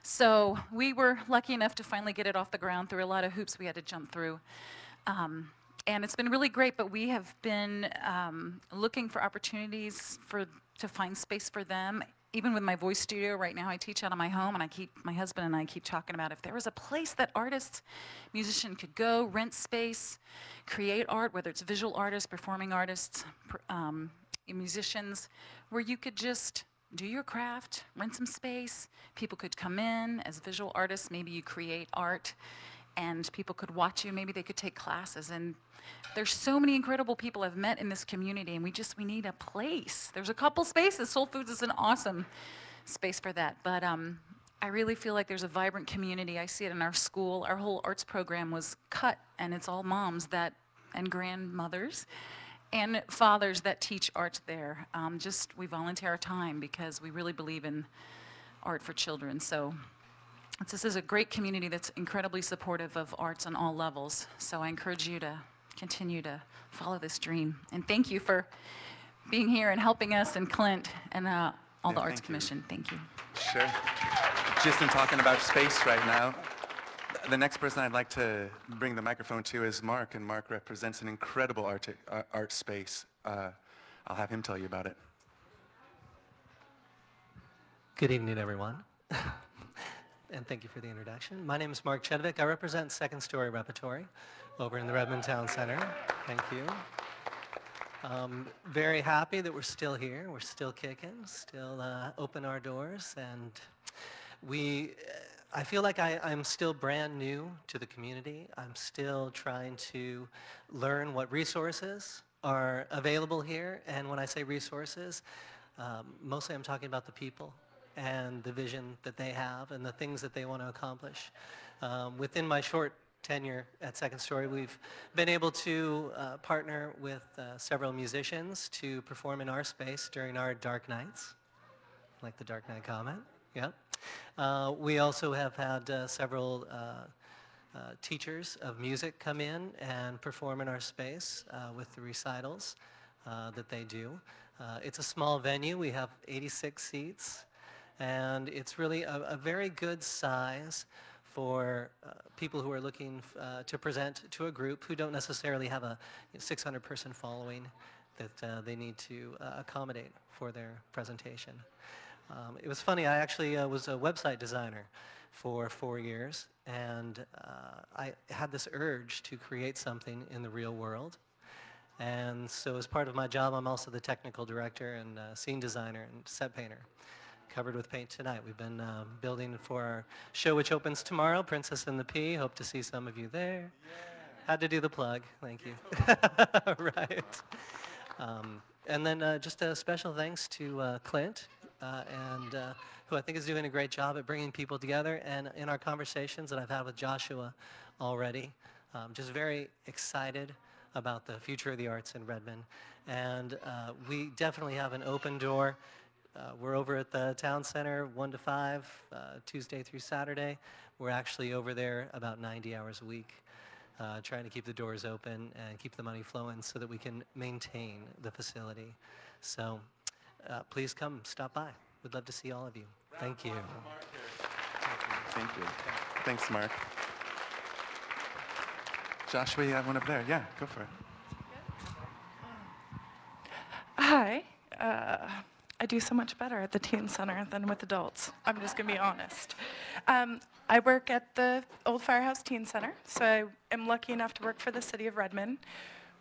So we were lucky enough to finally get it off the ground through a lot of hoops we had to jump through. And it's been really great, but we have been looking for opportunities to find space for them. Even with my voice studio right now, I teach out of my home, and my husband and I keep talking about if there was a place that artists, musicians could go, rent space, create art, whether it's visual artists, performing artists, musicians, where you could just do your craft, rent some space. People could come in as visual artists. Maybe you create art, and people could watch you. Maybe they could take classes. And there's so many incredible people I've met in this community, and we need a place. There's a couple spaces. SoulFood is an awesome space for that. But I really feel like there's a vibrant community. I see it in our school. Our whole arts program was cut, and it's all moms and grandmothers and fathers that teach art there. We volunteer our time because we really believe in art for children. So this is a great community that's incredibly supportive of arts on all levels. So I encourage you to continue to follow this dream. And thank you for being here and helping us, and Clint and all the Arts Commission. Thank you. Sure. Just in talking about space right now, the next person I'd like to bring the microphone to is Mark, and Mark represents an incredible art space. I'll have him tell you about it. Good evening, everyone. And thank you for the introduction. My name is Mark Chedvik. I represent Second Story Repertory over in the Redmond Town Center. Thank you. Very happy that we're still here. We're still kicking, still open our doors, and I feel like I'm still brand new to the community. I'm still trying to learn what resources are available here, and when I say resources, mostly I'm talking about the people and the vision that they have and the things that they want to accomplish. Within my short tenure at Second Story, we've been able to partner with several musicians to perform in our space during our dark nights, like the Dark Night Comment. Yeah. We also have had several teachers of music come in and perform in our space with the recitals that they do. It's a small venue. We have 86 seats, and it's really a very good size for people who are looking to present to a group who don't necessarily have a 600-person following that they need to accommodate for their presentation. It was funny, I actually was a website designer for 4 years, and I had this urge to create something in the real world. And so as part of my job, I'm also the technical director and scene designer and set painter. Covered with paint tonight. We've been building for our show, which opens tomorrow, Princess and the Pea. Hope to see some of you there. Yeah. Had to do the plug, thank you. Right. And then just a special thanks to Clint, who I think is doing a great job at bringing people together. And in our conversations that I've had with Joshua already, just very excited about the future of the arts in Redmond. And we definitely have an open door. We're over at the town center 1 to 5, Tuesday through Saturday. We're actually over there about 90 hours a week, trying to keep the doors open and keep the money flowing so that we can maintain the facility. So please come, stop by. We'd love to see all of you. Thank you. Thank you. Thanks, Mark. Joshua, you have one up there. Yeah, go for it. Hi. I do so much better at the teen center than with adults. I'm just going to be honest. I work at the Old Firehouse Teen Center, so I am lucky enough to work for the city of Redmond,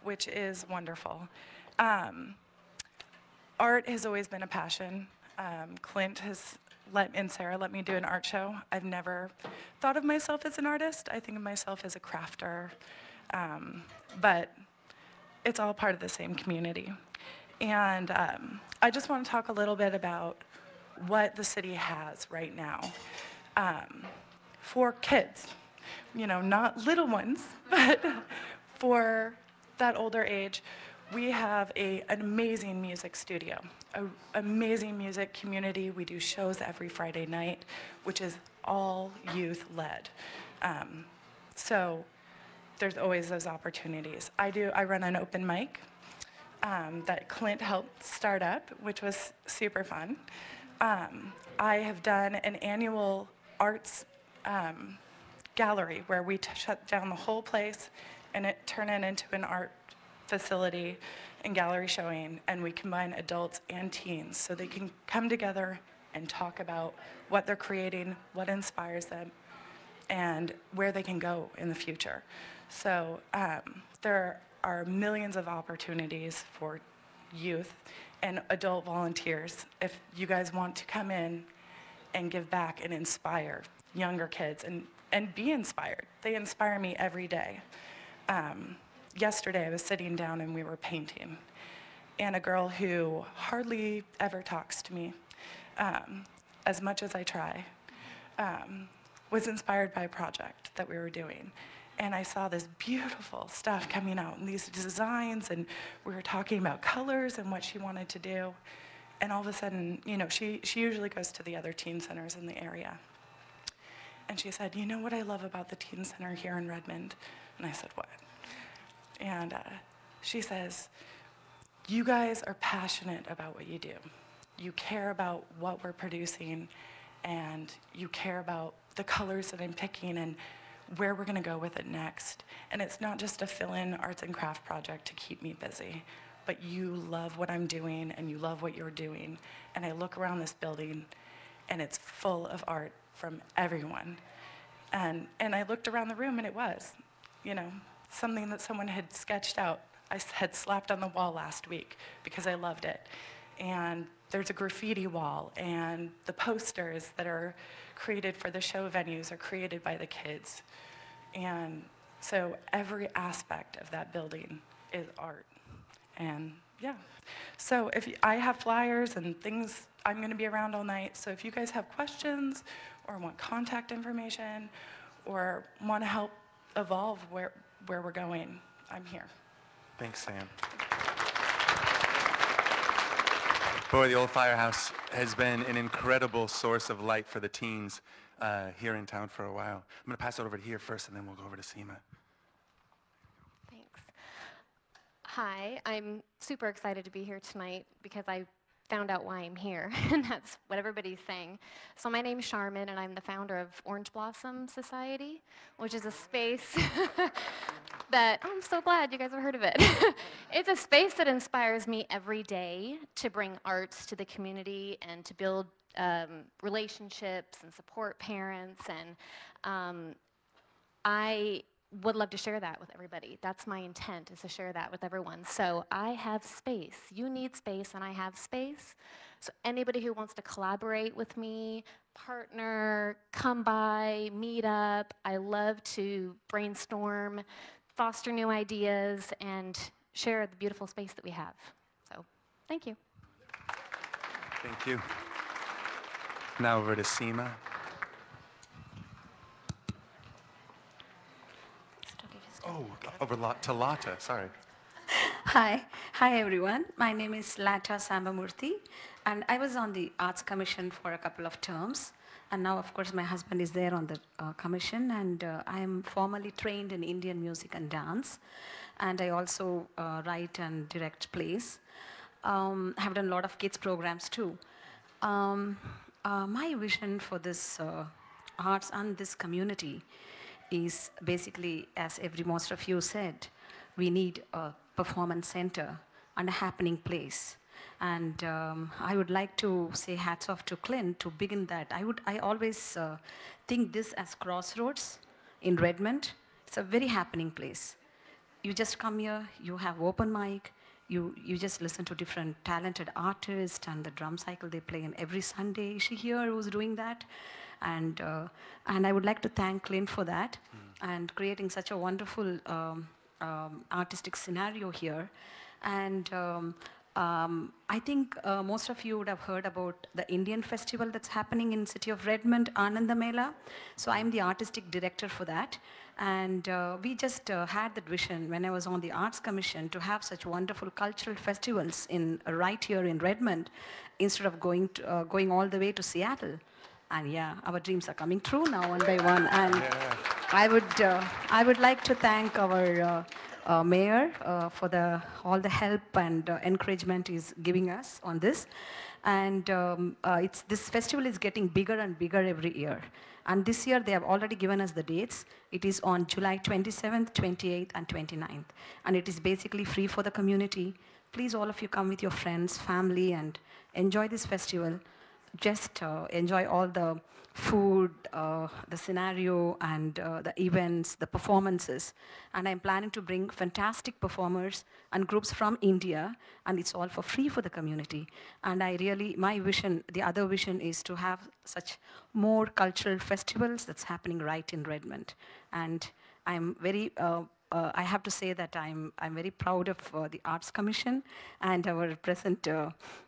which is wonderful. Art has always been a passion. Clint and Sarah let me do an art show. I've never thought of myself as an artist. I think of myself as a crafter, but it's all part of the same community. And I just want to talk a little bit about what the city has right now for kids. You know, not little ones, but for that older age. We have an amazing music studio, an amazing music community. We do shows every Friday night, which is all youth-led. So there's always those opportunities. I run an open mic that Clint helped start up, which was super fun. I have done an annual arts gallery where we shut down the whole place and turn it into an art facility and gallery showing, and we combine adults and teens so they can come together and talk about what they're creating, what inspires them, and where they can go in the future. So there are millions of opportunities for youth and adult volunteers, if you guys want to come in and give back and inspire younger kids and be inspired. They inspire me every day. Yesterday I was sitting down and we were painting, and a girl who hardly ever talks to me, as much as I try, was inspired by a project that we were doing. And I saw this beautiful stuff coming out and these designs, and we were talking about colors and what she wanted to do. And all of a sudden, you know, she usually goes to the other teen centers in the area. And she said, you know what I love about the teen center here in Redmond? And I said, what? And she says, you guys are passionate about what you do. You care about what we're producing, and you care about the colors that I'm picking and where we're gonna go with it next. And it's not just a fill-in arts and craft project to keep me busy, but you love what I'm doing and you love what you're doing. And I look around this building and it's full of art from everyone. And I looked around the room and it was, you know, something that someone had sketched out. I had slapped on the wall last week because I loved it. And there's a graffiti wall, and the posters that are created for the show venues are created by the kids. And so every aspect of that building is art. And yeah, so I have flyers and things, I'm gonna be around all night, so if you guys have questions or want contact information or wanna help evolve where we're going, I'm here. Thanks, Sam. Boy, the old firehouse has been an incredible source of light for the teens here in town for a while. I'm going to pass it over to here first, and then we'll go over to Seema. Thanks. Hi, I'm super excited to be here tonight because I found out why I'm here, and that's what everybody's saying. So my name's Charmin, and I'm the founder of Orange Blossom Society, which is a space that, oh, I'm so glad you guys have heard of it. It's a space that inspires me every day to bring arts to the community and to build relationships and support parents, and I would love to share that with everybody. That's my intent, is to share that with everyone. So I have space. You need space, and I have space. So anybody who wants to collaborate with me, partner, come by, meet up. I love to brainstorm, foster new ideas, and share the beautiful space that we have. So thank you. Thank you. Now over to Seema. Oh, over to Lata, sorry. Hi everyone. My name is Lata Sambamurthy, and I was on the Arts Commission for a couple of terms. And now, of course, my husband is there on the commission, and I am formally trained in Indian music and dance. And I also write and direct plays. I have done a lot of kids programs too. My vision for this arts and this community is basically, as most of you said, we need a performance center and a happening place. And I would like to say hats off to Clint to begin that. I always think this as Crossroads in Redmond. It's a very happening place. You just come here, you have open mic, you just listen to different talented artists and the drum cycle they play, and every Sunday, is she here who's doing that? And I would like to thank Clint for that and creating such a wonderful artistic scenario here. And I think most of you would have heard about the Indian festival that's happening in the city of Redmond, Ananda Mela. So I'm the artistic director for that. And we just had that vision when I was on the Arts Commission to have such wonderful cultural festivals right here in Redmond instead of going all the way to Seattle. And yeah, our dreams are coming true now one by one. And yeah. I would like to thank our mayor for all the help and encouragement he's giving us on this. And this festival is getting bigger and bigger every year. And this year they have already given us the dates. It is on July 27th, 28th, and 29th. And it is basically free for the community. Please, all of you, come with your friends, family, and enjoy this festival. just enjoy all the food, the scenario, and the events, the performances. And I'm planning to bring fantastic performers and groups from India, and it's all for free for the community. And my vision, the other vision is to have such more cultural festivals that's happening right in Redmond. And I'm very I have to say that I'm very proud of the Arts Commission and our present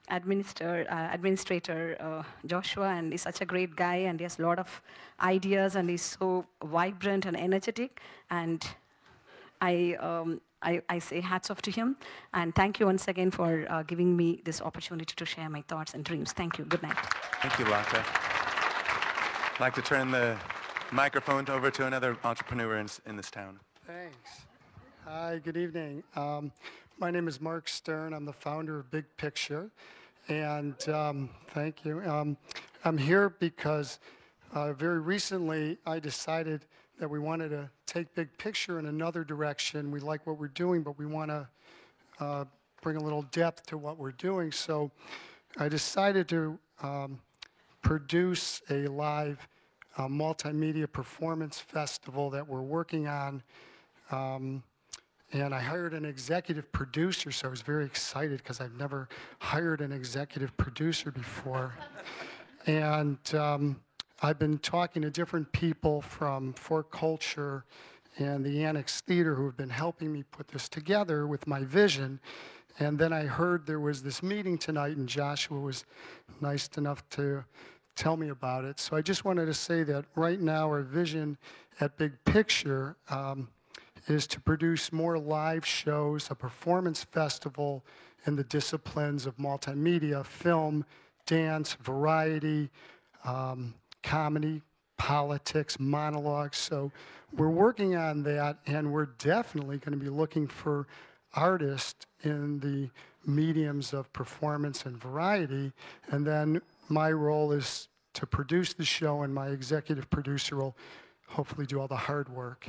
administrator Joshua, and he's such a great guy, and he has a lot of ideas, and he's so vibrant and energetic, and I say hats off to him, and thank you once again for giving me this opportunity to share my thoughts and dreams. Thank you. Good night. Thank you, Lata. I'd like to turn the microphone over to another entrepreneur in this town. Thanks. Hi, good evening. My name is Mark Stern. I'm the founder of Big Picture. And thank you. I'm here because very recently I decided that we wanted to take Big Picture in another direction. We like what we're doing, but we want to bring a little depth to what we're doing. So I decided to produce a live multimedia performance festival that we're working on. And I hired an executive producer, so I was very excited because I've never hired an executive producer before. And I've been talking to different people from Fort Culture and the Annex Theater who have been helping me put this together with my vision. And then I heard there was this meeting tonight, and Joshua was nice enough to tell me about it. So I just wanted to say that right now our vision at Big Picture is to produce more live shows, a performance festival in the disciplines of multimedia, film, dance, variety, comedy, politics, monologues. So we're working on that, and we're definitely going to be looking for artists in the mediums of performance and variety. And then my role is to produce the show, and my executive producer will hopefully do all the hard work.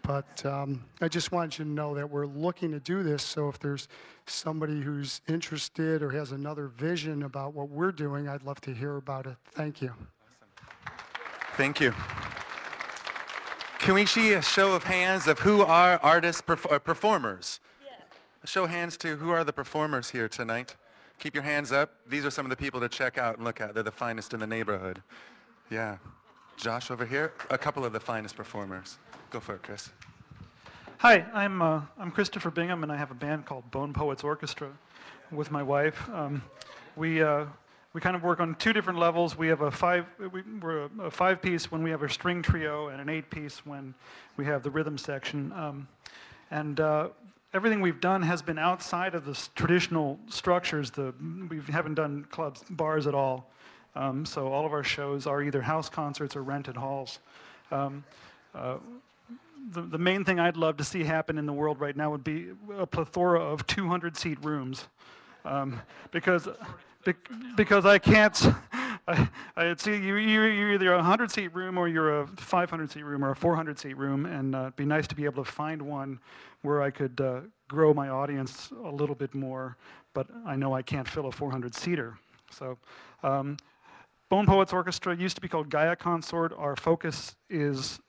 But I just want you to know that we're looking to do this, so if there's somebody who's interested or has another vision about what we're doing, I'd love to hear about it. Thank you. Thank you. Can we see a show of hands of who are artists, performers? Yeah. A show of hands to who are the performers here tonight. Keep your hands up. These are some of the people to check out and look at. They're the finest in the neighborhood. Yeah. Josh over here, a couple of the finest performers. Go for it, Chris. Hi, I'm Christopher Bingham, and I have a band called Bone Poets Orchestra with my wife. We kind of work on two different levels. We have we're a 5-piece when we have a string trio, and an 8-piece when we have the rhythm section. Everything we've done has been outside of the traditional structures. We haven't done clubs, bars at all. So all of our shows are either house concerts or rented halls. The main thing I'd love to see happen in the world right now would be a plethora of 200-seat rooms, because I can't. I'd see you're either a 100-seat room or you're a 500-seat room or a 400-seat room, and it'd be nice to be able to find one where I could grow my audience a little bit more. But I know I can't fill a 400-seater, so. Bone Poets Orchestra used to be called Gaia Consort. Our focus is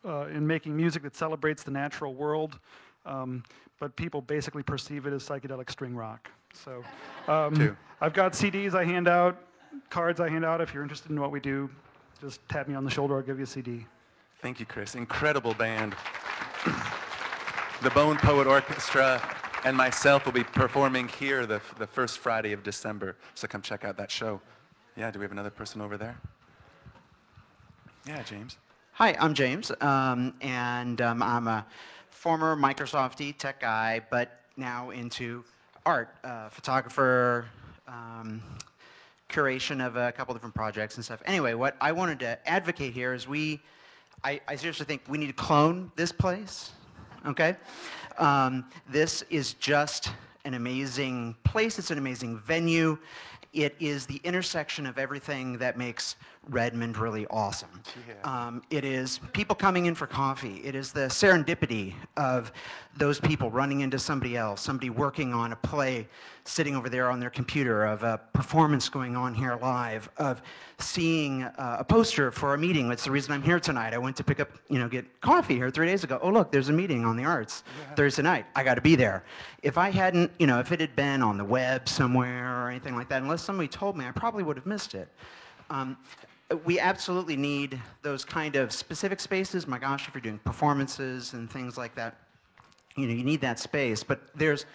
in making music that celebrates the natural world, but people basically perceive it as psychedelic string rock. So I've got CDs I hand out, cards I hand out. If you're interested in what we do, just tap me on the shoulder, I'll give you a CD. Thank you, Chris. Incredible band. The Bone Poet Orchestra and myself will be performing here the first Friday of December, so come check out that show. Yeah, do we have another person over there? Yeah, James. Hi, I'm James, and I'm a former Microsoft tech guy, but now into art, photographer, curation of a couple different projects and stuff. Anyway, what I wanted to advocate here is I seriously think we need to clone this place, okay? This is just an amazing place. It's an amazing venue. It is the intersection of everything that makes Redmond really awesome. It is people coming in for coffee. It is the serendipity of those people running into somebody else, somebody working on a play, sitting over there on their computer, of a performance going on here live, of seeing a poster for a meeting. That's the reason I'm here tonight. I went to pick up, get coffee here 3 days ago. Oh, look, there's a meeting on the arts Thursday night. I got to be there. If I hadn't, if it had been on the web somewhere or anything like that, unless somebody told me, I probably would have missed it. We absolutely need those kind of specific spaces. My gosh, if you're doing performances and things like that, you need that space. But there's,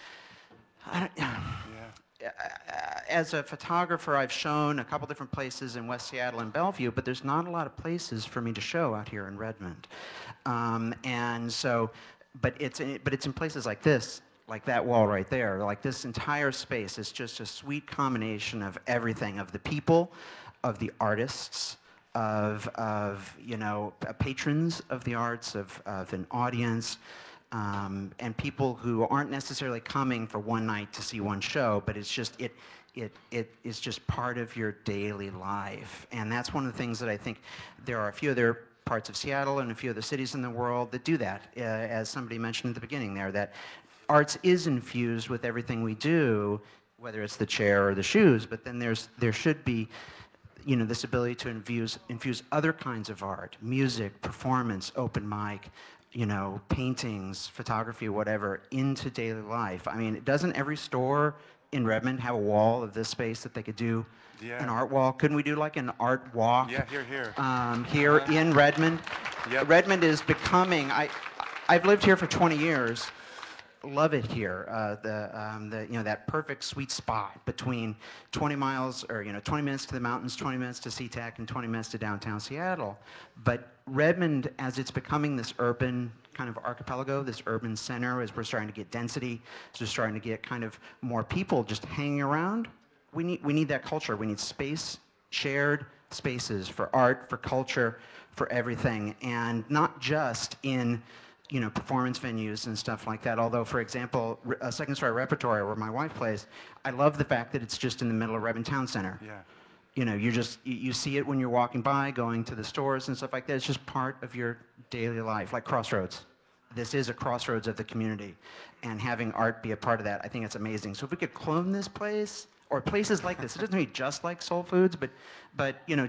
as a photographer, I've shown a couple different places in West Seattle and Bellevue, but there's not a lot of places for me to show out here in Redmond. And so, but it's in places like this, like that wall right there, like this entire space is just a sweet combination of everything, of the people, of the artists, of patrons of the arts, of an audience, and people who aren't necessarily coming for one night to see one show, but it's just it is just part of your daily life. And that's one of the things that I think there are a few other parts of Seattle and a few other cities in the world that do that. As somebody mentioned at the beginning there, that arts is infused with everything we do, whether it's the chair or the shoes, but then there should be this ability to infuse other kinds of art, music, performance, open mic, paintings, photography, whatever, into daily life. I mean, doesn't every store in Redmond have a wall of this space that they could do an art wall? Couldn't we do like an art walk? Yeah, here. Here in Redmond? Yep. Redmond is becoming, I've lived here for 20 years. Love it here. That perfect sweet spot between 20 miles or 20 minutes to the mountains, 20 minutes to SeaTac, and 20 minutes to downtown Seattle. But Redmond, as it's becoming this urban kind of archipelago, this urban center, as we're starting to get density, as we're starting to get kind of more people just hanging around, we need that culture. We need space, shared spaces for art, for culture, for everything, and not just in performance venues and stuff like that. Although, for example, a Second Story Repertory, where my wife plays, I love the fact that it's just in the middle of Redmond Town Center. Yeah. You see it when you're walking by, going to the stores and stuff like that. It's just part of your daily life, like Crossroads. This is a crossroads of the community, and having art be a part of that, I think it's amazing. So if we could clone this place, or places like this, it doesn't need just like SoulFoods, but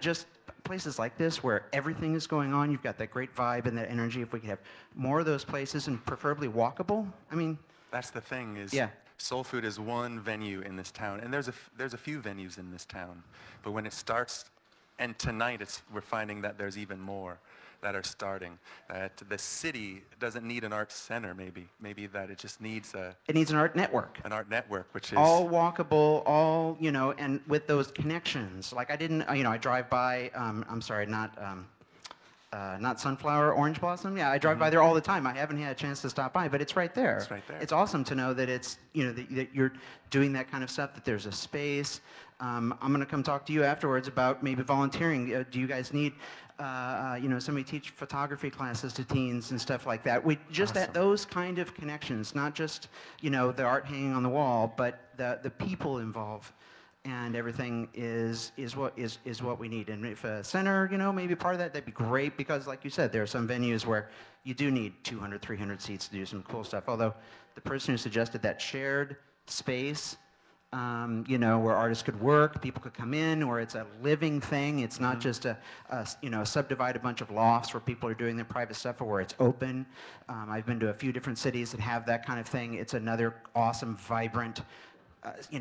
just places like this where everything is going on. You've got that great vibe and that energy. If we could have more of those places, and preferably walkable, I mean. That's the thing is, SoulFood is one venue in this town, and there's a few venues in this town, but when it starts, and tonight we're finding that there's even more that are starting. That the city doesn't need an arts center, maybe that it just needs it needs an art network. An art network, which is all walkable, all and with those connections. Like I didn't, I drive by. I'm sorry, not Sunflower, Orange Blossom. Yeah, I drive by there all the time. I haven't had a chance to stop by, but it's right there. It's right there. It's awesome to know that it's that you're doing that kind of stuff. That there's a space. I'm going to come talk to you afterwards about maybe volunteering. Do you guys need somebody teach photography classes to teens and stuff like that? We just at those kind of connections, not just the art hanging on the wall, but the people involved. And everything is what we need. And if a center, maybe part of that, that'd be great, because like you said, there are some venues where you do need 200, 300 seats to do some cool stuff. Although the person who suggested that shared space, where artists could work, people could come in, where it's a living thing. It's not just a subdivided bunch of lofts where people are doing their private stuff, or where it's open. I've been to a few different cities that have that kind of thing. It's another awesome, vibrant,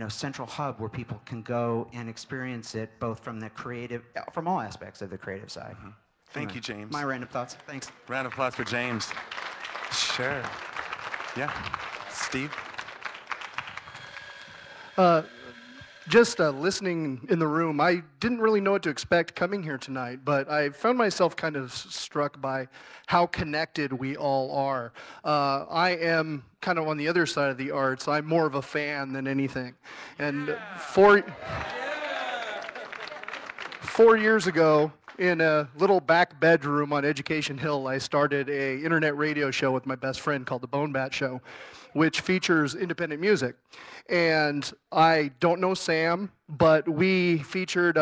central hub where people can go and experience it, both from the creative, from all aspects of the creative side. Thank you, James. My random thoughts. Thanks. Round of applause for James. Sure. Yeah. Steve? Just listening in the room, I didn't really know what to expect coming here tonight, but I found myself kind of struck by how connected we all are. I am kind of on the other side of the arts. I'm more of a fan than anything. And 4 years ago, in a little back bedroom on Education Hill, I started an internet radio show with my best friend called The Bone Bat Show. which features independent music. And I don't know Sam, but we interviewed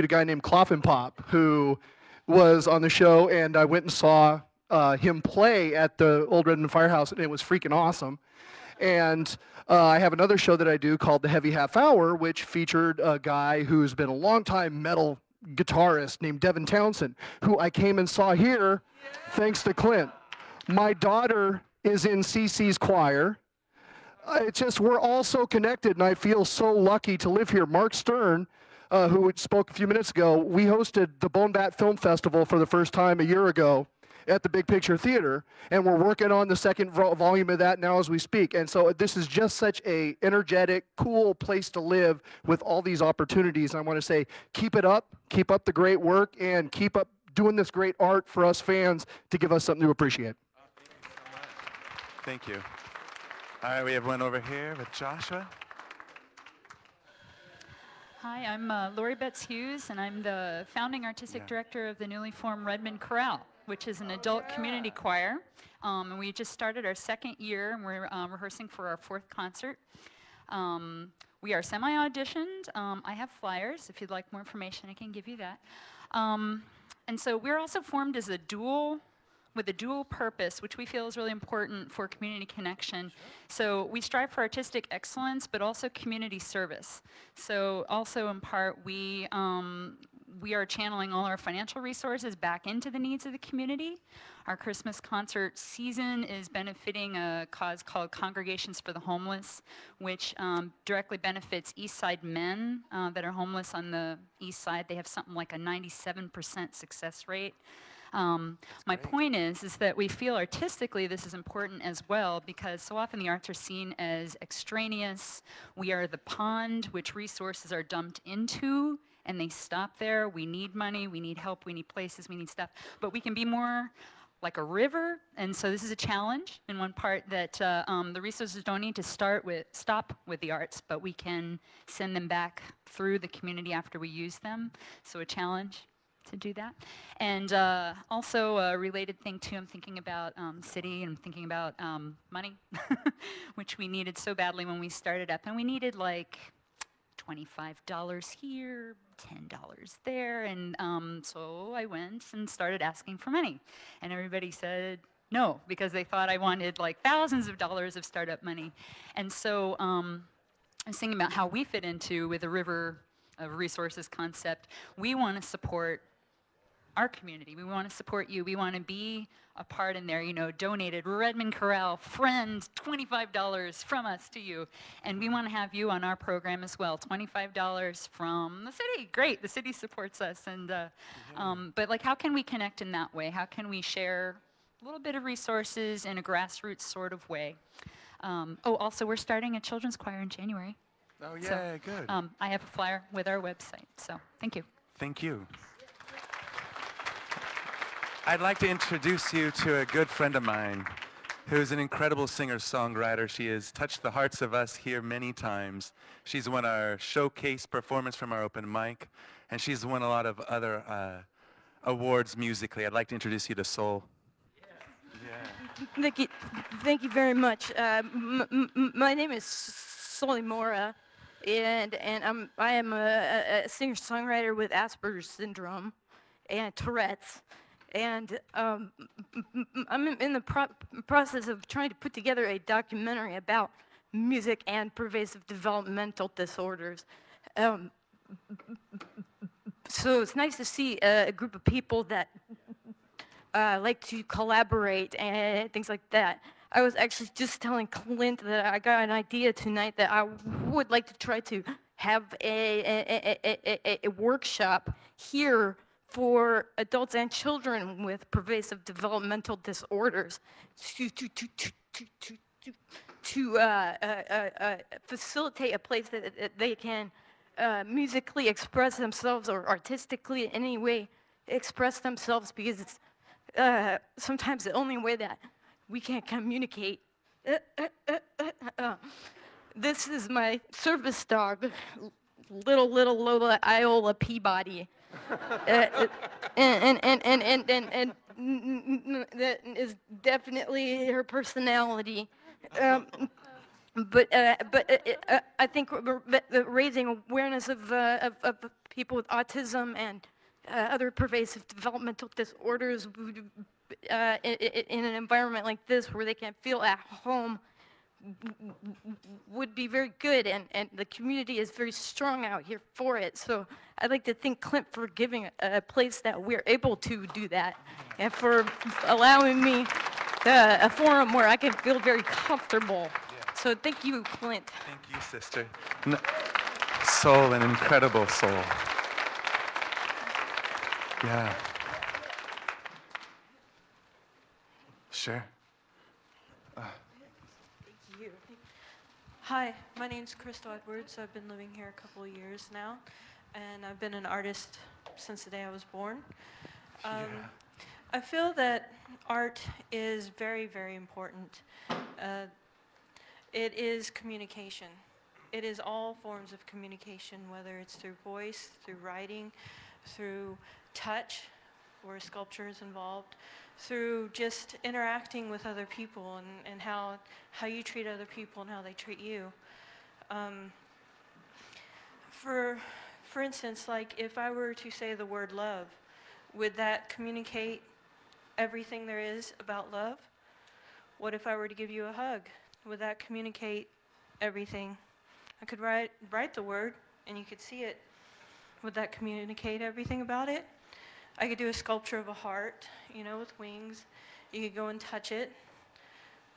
a guy named Cloffin Pop, who was on the show, and I went and saw him play at the old Redmond Firehouse, and it was freaking awesome. And I have another show that I do called The Heavy Half Hour, which featured a guy who's been a longtime metal guitarist named Devin Townsend, who I came and saw here thanks to Clint. My daughter is in CC's choir. It's just, we're all so connected, and I feel so lucky to live here. Mark Stern, who spoke a few minutes ago, we hosted the Bone Bat Film Festival for the first time a year ago at the Big Picture Theater, and we're working on the second volume of that now as we speak. And so this is just such a energetic, cool place to live with all these opportunities. I want to say, keep it up, keep up the great work, and keep up doing this great art for us fans to give us something to appreciate. Thank you. All right, we have one over here with Joshua. Hi, I'm Lori Betts Hughes, and I'm the founding artistic director of the newly formed Redmond Chorale, which is an adult community choir. And we just started our second year, and we're rehearsing for our 4th concert. We are semi-auditioned. I have flyers. If you'd like more information, I can give you that. And so we're also formed as with a dual purpose, which we feel is really important for community connection. So we strive for artistic excellence, but also community service. So also in part, we are channeling all our financial resources back into the needs of the community. Our Christmas concert season is benefiting a cause called Congregations for the Homeless, which directly benefits East Side men that are homeless on the East Side. They have something like a 97% success rate. My point is that we feel artistically this is important as well, because so often the arts are seen as extraneous. We are the pond which resources are dumped into, and they stop there. We need money, we need help, we need places, we need stuff. But we can be more like a river, and so this is a challenge in one part that the resources don't need to stop with the arts, but we can send them back through the community after we use them. So a challenge to do that. And also a related thing too, I'm thinking about city, and I'm thinking about money, which we needed so badly when we started up. And we needed like $25 here, $10 there. And so I went and started asking for money. And everybody said no, because they thought I wanted like thousands of dollars of startup money. And so I was thinking about how we fit into with the river of resources concept. We want to support our community. We want to support you. We want to be a part in there, donated Redmond Chorale, friend, $25 from us to you. And we want to have you on our program as well, $25 from the city. Great, the city supports us. And but like, how can we connect in that way? How can we share a little bit of resources in a grassroots sort of way? Also, we're starting a children's choir in January. Oh, yeah, good. I have a flyer with our website, so thank you. Thank you. I'd like to introduce you to a good friend of mine who's an incredible singer-songwriter. She has touched the hearts of us here many times. She's won our showcase performance from our open mic, and she's won a lot of other awards musically. I'd like to introduce you to Soul. Yeah. Thank you very much. My name is Soul Mora, and I am a singer-songwriter with Asperger's syndrome and Tourette's. And I'm in the process of trying to put together a documentary about music and pervasive developmental disorders. So it's nice to see a group of people that like to collaborate and things like that. I was actually just telling Clint that I got an idea tonight that I would like to try to have a workshop here for adults and children with pervasive developmental disorders to facilitate a place that they can musically express themselves or artistically in any way express themselves, because it's sometimes the only way that we can communicate. This is my service dog, little Lola Iola Peabody. And that is definitely her personality. I think raising awareness of people with autism and other pervasive developmental disorders in an environment like this where they can feel at home would be very good, and the community is very strong out here for it. So I'd like to thank Clint for giving a place that we're able to do that, and for allowing me a forum where I can feel very comfortable. So thank you, Clint. Thank you, sister. Soul, an incredible soul. Yeah. Sure. Thank you. Hi, my name's Crystal Edwards. I've been living here a couple of years now, and I've been an artist since the day I was born. I feel that art is very, very important. It is communication. It is all forms of communication, whether it's through voice, through writing, through touch, where sculpture is involved, through just interacting with other people and how you treat other people and how they treat you. For instance, like if I were to say the word love, would that communicate everything there is about love? What if I were to give you a hug? Would that communicate everything? I could write the word and you could see it. Would that communicate everything about it? I could do a sculpture of a heart, you know, with wings. You could go and touch it.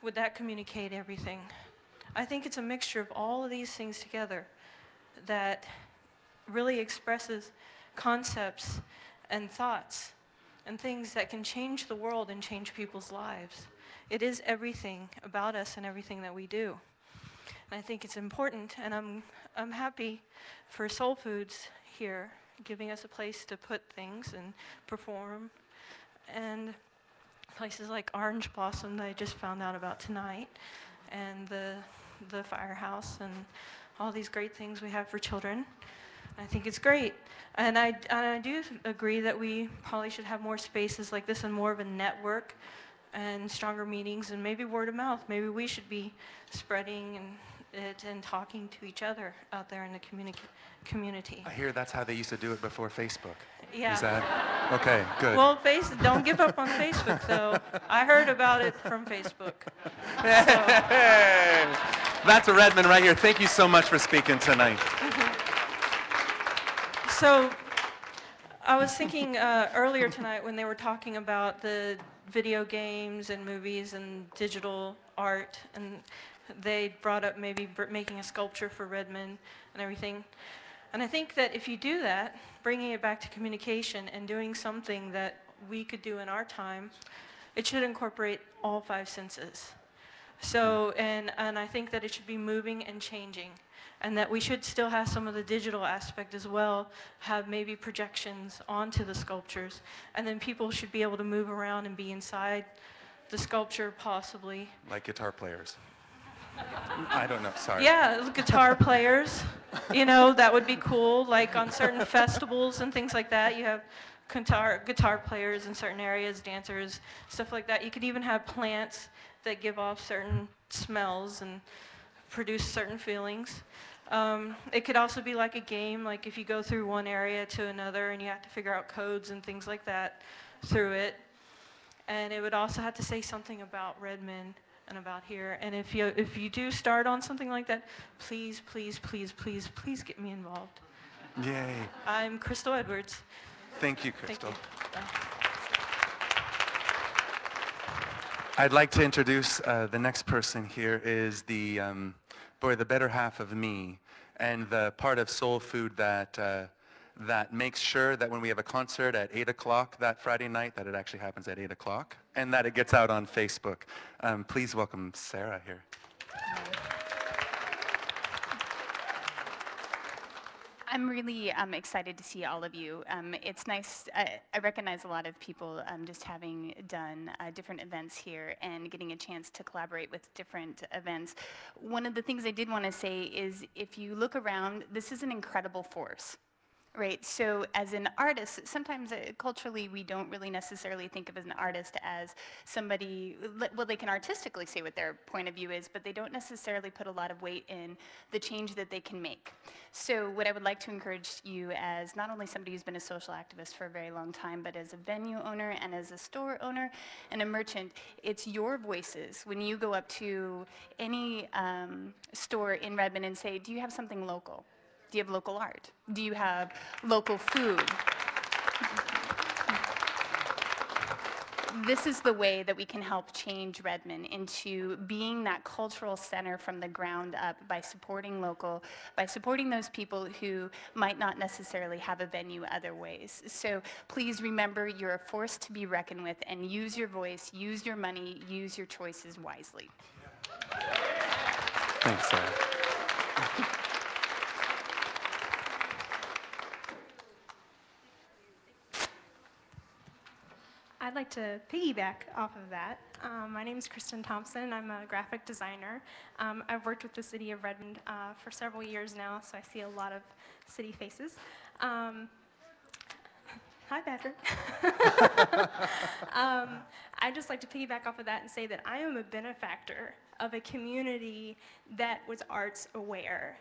Would that communicate everything? I think it's a mixture of all of these things together that really expresses concepts and thoughts and things that can change the world and change people's lives. It is everything about us and everything that we do. And I think it's important, and I'm happy for SoulFood's here, giving us a place to put things and perform. And places like Orange Blossom that I just found out about tonight, and the Firehouse, and all these great things we have for children. I think it's great. And I do agree that we probably should have more spaces like this and more of a network and stronger meetings and maybe word of mouth. Maybe we should be spreading it and talking to each other out there in the community. I hear that's how they used to do it before Facebook. Yeah. Is that? Okay, good. Well, don't give up on Facebook, though. I heard about it from Facebook. Hey, that's a Redmond right here. Thank you so much for speaking tonight. So I was thinking earlier tonight when they were talking about the video games and movies and digital art, and they brought up maybe making a sculpture for Redmond and everything. And I think that if you do that, bringing it back to communication and doing something that we could do in our time, it should incorporate all 5 senses. So, and I think that it should be moving and changing, and that we should still have some of the digital aspect as well, have maybe projections onto the sculptures, and then people should be able to move around and be inside the sculpture possibly. Like guitar players. I don't know, sorry. Yeah, guitar players, you know, that would be cool. Like on certain festivals and things like that, you have guitar players in certain areas, dancers, stuff like that. You could even have plants that give off certain smells and produce certain feelings. It could also be like a game, like if you go through one area to another and you have to figure out codes and things like that through it. And it would also have to say something about Redmond and about here. And if you do start on something like that, please, please, please, please, please get me involved. Yay. I'm Crystal Edwards. Thank you, Crystal. Thank you. I'd like to introduce the next person here is the better half of me, and the part of SoulFood that makes sure that when we have a concert at 8 o'clock that Friday night, that it actually happens at 8 o'clock, and that it gets out on Facebook. Please welcome Sarah here. I'm really excited to see all of you. It's nice, I recognize a lot of people just having done different events here and getting a chance to collaborate with different events. One of the things I did want to say is if you look around, this is an incredible force. Right, so as an artist, sometimes culturally we don't really necessarily think of as an artist as somebody, well, they can artistically say what their point of view is, but they don't necessarily put a lot of weight in the change that they can make. So what I would like to encourage you as not only somebody who's been a social activist for a very long time, but as a venue owner and as a store owner and a merchant, it's your voices. When you go up to any store in Redmond and say, do you have something local? Do you have local art? Do you have local food? This is the way that we can help change Redmond into being that cultural center from the ground up by supporting local, by supporting those people who might not necessarily have a venue other ways. So please remember you're a force to be reckoned with, and use your voice, use your money, use your choices wisely. Thanks, Sarah. I'd like to piggyback off of that. My name is Kristen Thompson. I'm a graphic designer. I've worked with the city of Redmond for several years now, so I see a lot of city faces. Hi, Patrick. I'd just like to piggyback off of that and say that I am a benefactor of a community that was arts aware.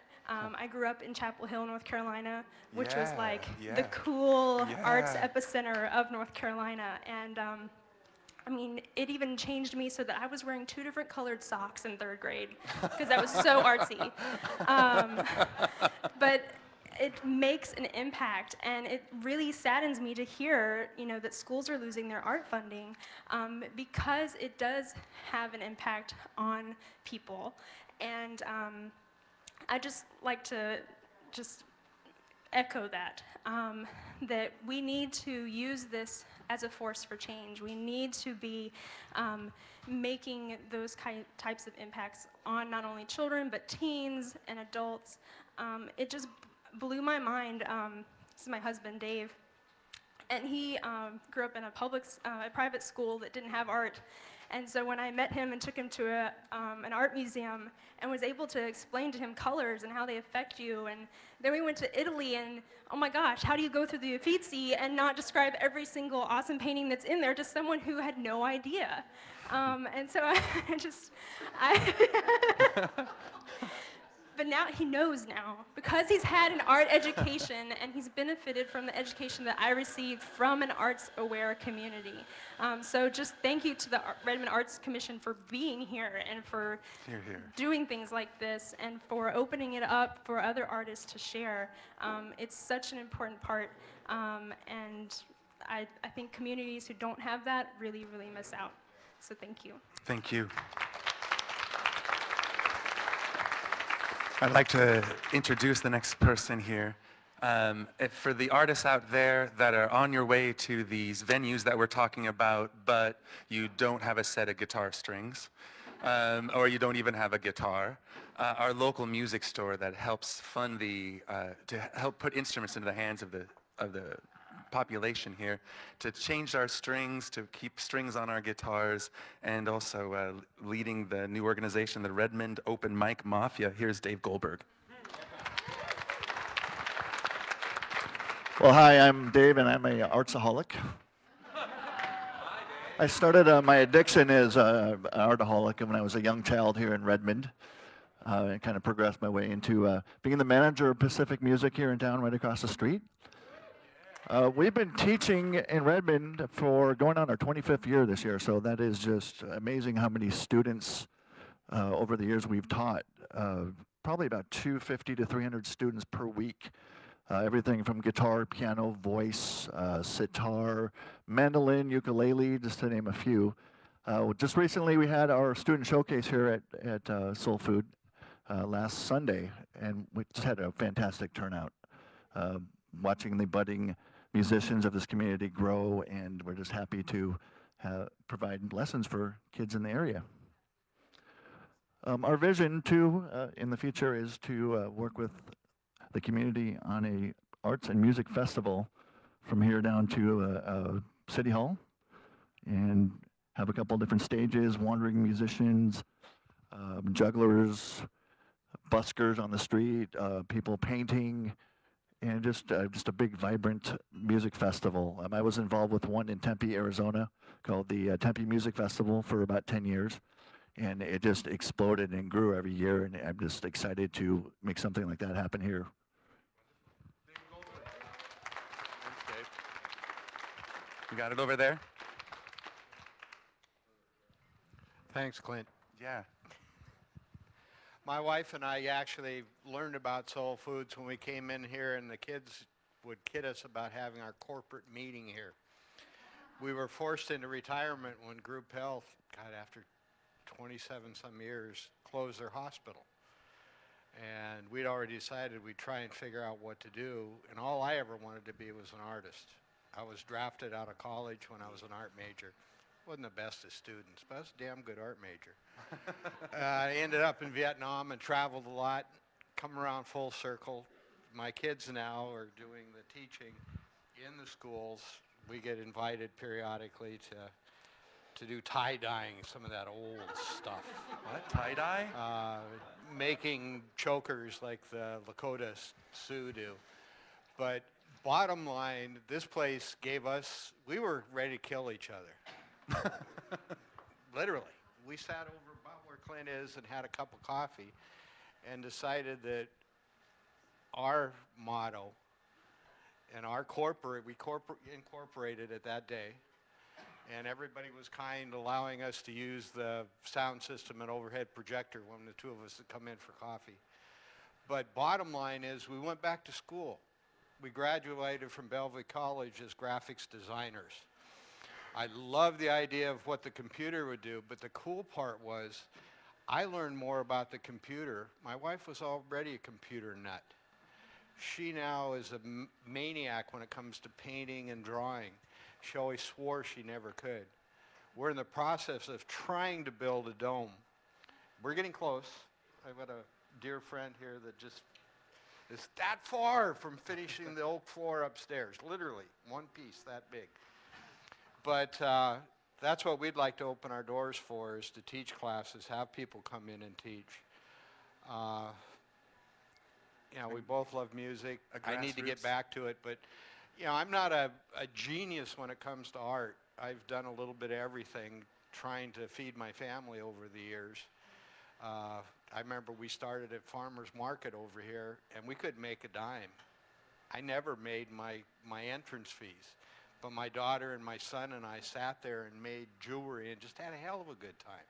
I grew up in Chapel Hill, North Carolina, which was like the cool arts epicenter of North Carolina. And I mean, it even changed me so that I was wearing 2 different colored socks in 3rd grade because I was so artsy. But it makes an impact, and it really saddens me to hear, you know, that schools are losing their art funding because it does have an impact on people. And I just like to just echo that, that we need to use this as a force for change. We need to be making those types of impacts on not only children, but teens and adults. It just blew my mind. This is my husband, Dave, and he grew up in a private school that didn't have art. And so when I met him and took him to an art museum and was able to explain to him colors and how they affect you, and then we went to Italy, and oh my gosh, how do you go through the Uffizi and not describe every single awesome painting that's in there to someone who had no idea? And so but now he knows now, because he's had an art education and he's benefited from the education that I received from an arts-aware community. So just thank you to the Redmond Arts Commission for being here and for doing things like this and for opening it up for other artists to share. It's such an important part, and I think communities who don't have that really, really miss out. So thank you. Thank you. I'd like to introduce the next person here. For the artists out there that are on your way to these venues that we're talking about, but you don't have a set of guitar strings, or you don't even have a guitar, our local music store that helps fund to help put instruments into the hands of the population here, to change our strings, to keep strings on our guitars, and also leading the new organization, the Redmond Open Mic Mafia. Here's Dave Goldberg. Well, hi, I'm Dave, and I'm a artsaholic. I started my addiction as an artaholic when I was a young child here in Redmond. I kind of progressed my way into being the manager of Pacific Music here in town, right across the street. We've been teaching in Redmond for going on our 25th year this year, so that is just amazing how many students over the years we've taught. Probably about 250 to 300 students per week. Everything from guitar, piano, voice, sitar, mandolin, ukulele, just to name a few. Just recently we had our student showcase here at SoulFood last Sunday, and we just had a fantastic turnout. Watching the budding musicians of this community grow, and we're just happy to provide lessons for kids in the area. Our vision, too, in the future is to work with the community on a arts and music festival from here down to City Hall, and have a couple different stages, wandering musicians, jugglers, buskers on the street, people painting, and just a big, vibrant music festival. I was involved with one in Tempe, Arizona, called the Tempe Music Festival for about 10 years, and it just exploded and grew every year, and I'm just excited to make something like that happen here. You got it over there? Thanks, Clint. Yeah. My wife and I actually learned about Soul Foods when we came in here, and the kids would kid us about having our corporate meeting here. We were forced into retirement when Group Health, God, after 27 some years, closed their hospital. And we'd already decided we'd try and figure out what to do, and all I ever wanted to be was an artist. I was drafted out of college when I was an art major. Wasn't the best of students, but I was a damn good art major. I ended up in Vietnam and traveled a lot, come around full circle. My kids now are doing the teaching in the schools. We get invited periodically to do tie-dyeing, some of that old stuff. What, tie-dye? Making chokers like the Lakota Sioux do. But bottom line, this place gave us, we were ready to kill each other. Literally. We sat over about where Clint is and had a cup of coffee and decided that our motto and our we incorporated it that day, and everybody was kind, allowing us to use the sound system and overhead projector when the two of us had come in for coffee. But bottom line is we went back to school. We graduated from Bellevue College as graphics designers. I love the idea of what the computer would do, but the cool part was I learned more about the computer. My wife was already a computer nut. She now is a maniac when it comes to painting and drawing. She always swore she never could. We're in the process of trying to build a dome. We're getting close. I've got a dear friend here that just is that far from finishing the oak floor upstairs, literally one piece that big. But that's what we'd like to open our doors for, is to teach classes, have people come in and teach. You know, we both love music. I need to get back to it, but you know, I'm not a genius when it comes to art. I've done a little bit of everything, trying to feed my family over the years. I remember we started at Farmer's Market over here, and we couldn't make a dime. I never made my entrance fees. But my daughter and my son and I sat there and made jewelry and just had a hell of a good time.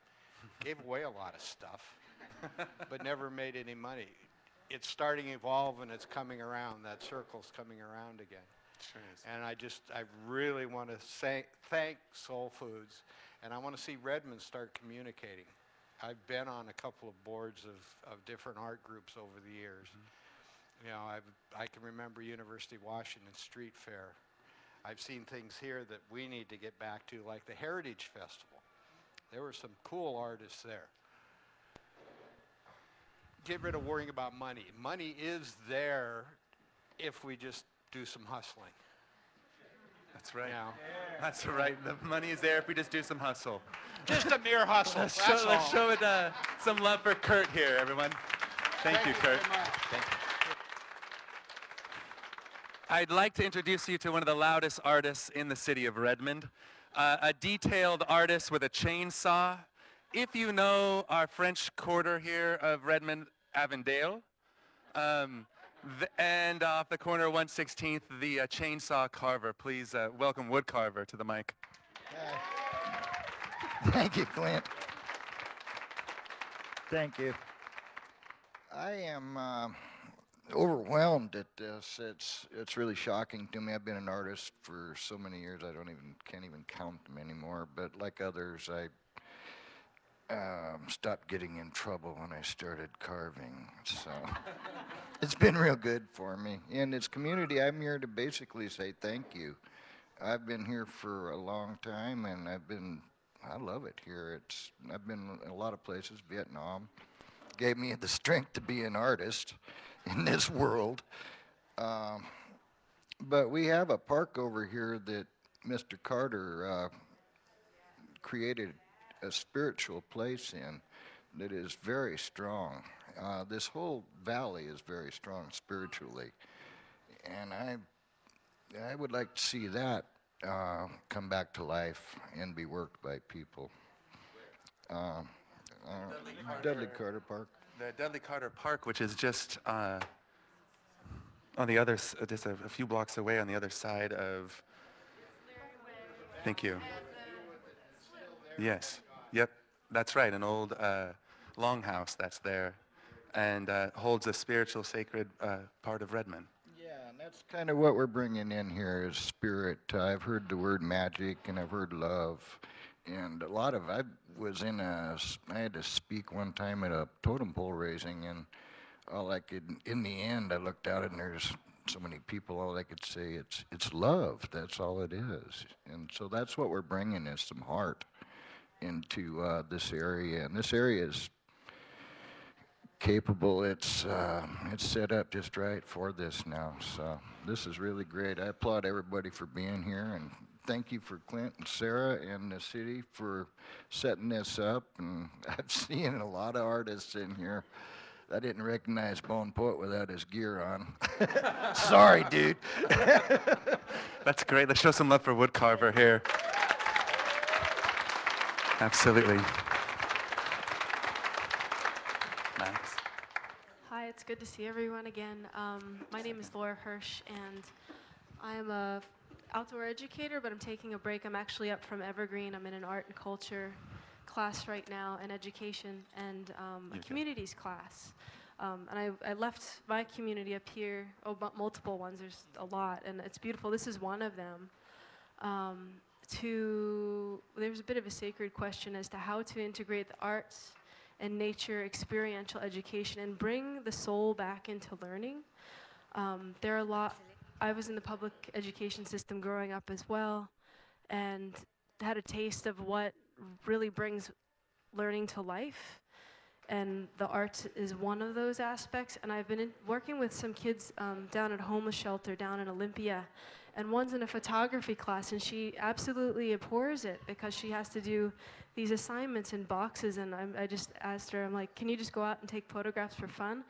Gave away a lot of stuff, but never made any money. It's starting to evolve, and it's coming around. That circle's coming around again. Sure is. And I really want to thank Soul Foods, and I want to see Redmond start communicating. I've been on a couple of boards of different art groups over the years. Mm-hmm. You know, I can remember University of Washington Street Fair. I've seen things here that we need to get back to, like the Heritage Festival. There were some cool artists there. Get rid of worrying about money. Money is there if we just do some hustling. That's right. You know? That's right. The money is there if we just do some hustle. Just a mere hustle. Let's That's show it some love for Kurt here, everyone. Thank you, Kurt. Thank you. I'd like to introduce you to one of the loudest artists in the city of Redmond, a detailed artist with a chainsaw. If you know our French Quarter here of Redmond, Avondale, and off the corner of 116th, the chainsaw carver. Please welcome Wood Carver to the mic. Thank you, Clint. Thank you. I am overwhelmed at this. It's really shocking to me. I've been an artist for so many years I can't even count them anymore. But like others, I stopped getting in trouble when I started carving. So it's been real good for me. In this community, I'm here to basically say thank you. I've been here for a long time, and I love it here. I've been in a lot of places. Vietnam gave me the strength to be an artist in this world. But we have a park over here that Mr. Carter created a spiritual place in that is very strong. This whole valley is very strong spiritually. And I would like to see that come back to life and be worked by people. Dudley Carter Park. The Dudley Carter Park, which is just on the other, just a few blocks away on the other side of. Thank you. Yes. Yep. That's right. An old longhouse that's there, and holds a spiritual, sacred part of Redmond. Yeah, and that's kind of what we're bringing in here is spirit. I've heard the word magic, and I've heard love, and a lot of. I had to speak one time at a totem pole raising, and in the end, I looked out and there's so many people. All I could say it's love. That's all it is, and so that's what we're bringing is some heart into this area, and this area is capable. It's set up just right for this now. So this is really great. I applaud everybody for being here, and thank you for Clint and Sarah and the city for setting this up. And I've seen a lot of artists in here. I didn't recognize Bone Poet without his gear on. Sorry, dude. That's great. Let's show some love for Woodcarver here. Absolutely. Max. Hi, it's good to see everyone again. My name is Laura Hirsch, and I am a outdoor educator, but I'm taking a break. I'm actually up from Evergreen. I'm in an art and culture class right now, and education, and a communities class. And I left my community up here, multiple ones, there's a lot, and it's beautiful. This is one of them. There's a bit of a sacred question as to how to integrate the arts and nature experiential education and bring the soul back into learning. There are a lot. I was in the public education system growing up as well, and had a taste of what really brings learning to life, and the arts is one of those aspects. And I've been working with some kids down at a homeless shelter down in Olympia, and one's in a photography class, and she absolutely abhors it because she has to do these assignments in boxes. And I just asked her, I'm like, can you just go out and take photographs for fun?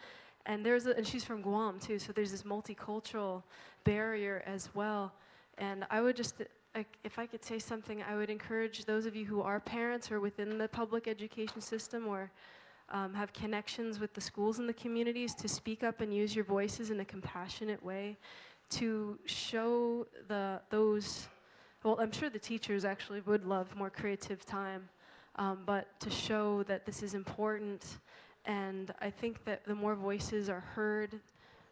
And and she's from Guam too, so there's this multicultural barrier as well. And I would just, if I could say something, I would encourage those of you who are parents or within the public education system or have connections with the schools and the communities to speak up and use your voices in a compassionate way to show well, I'm sure the teachers actually would love more creative time, but to show that this is important. And I think that the more voices are heard,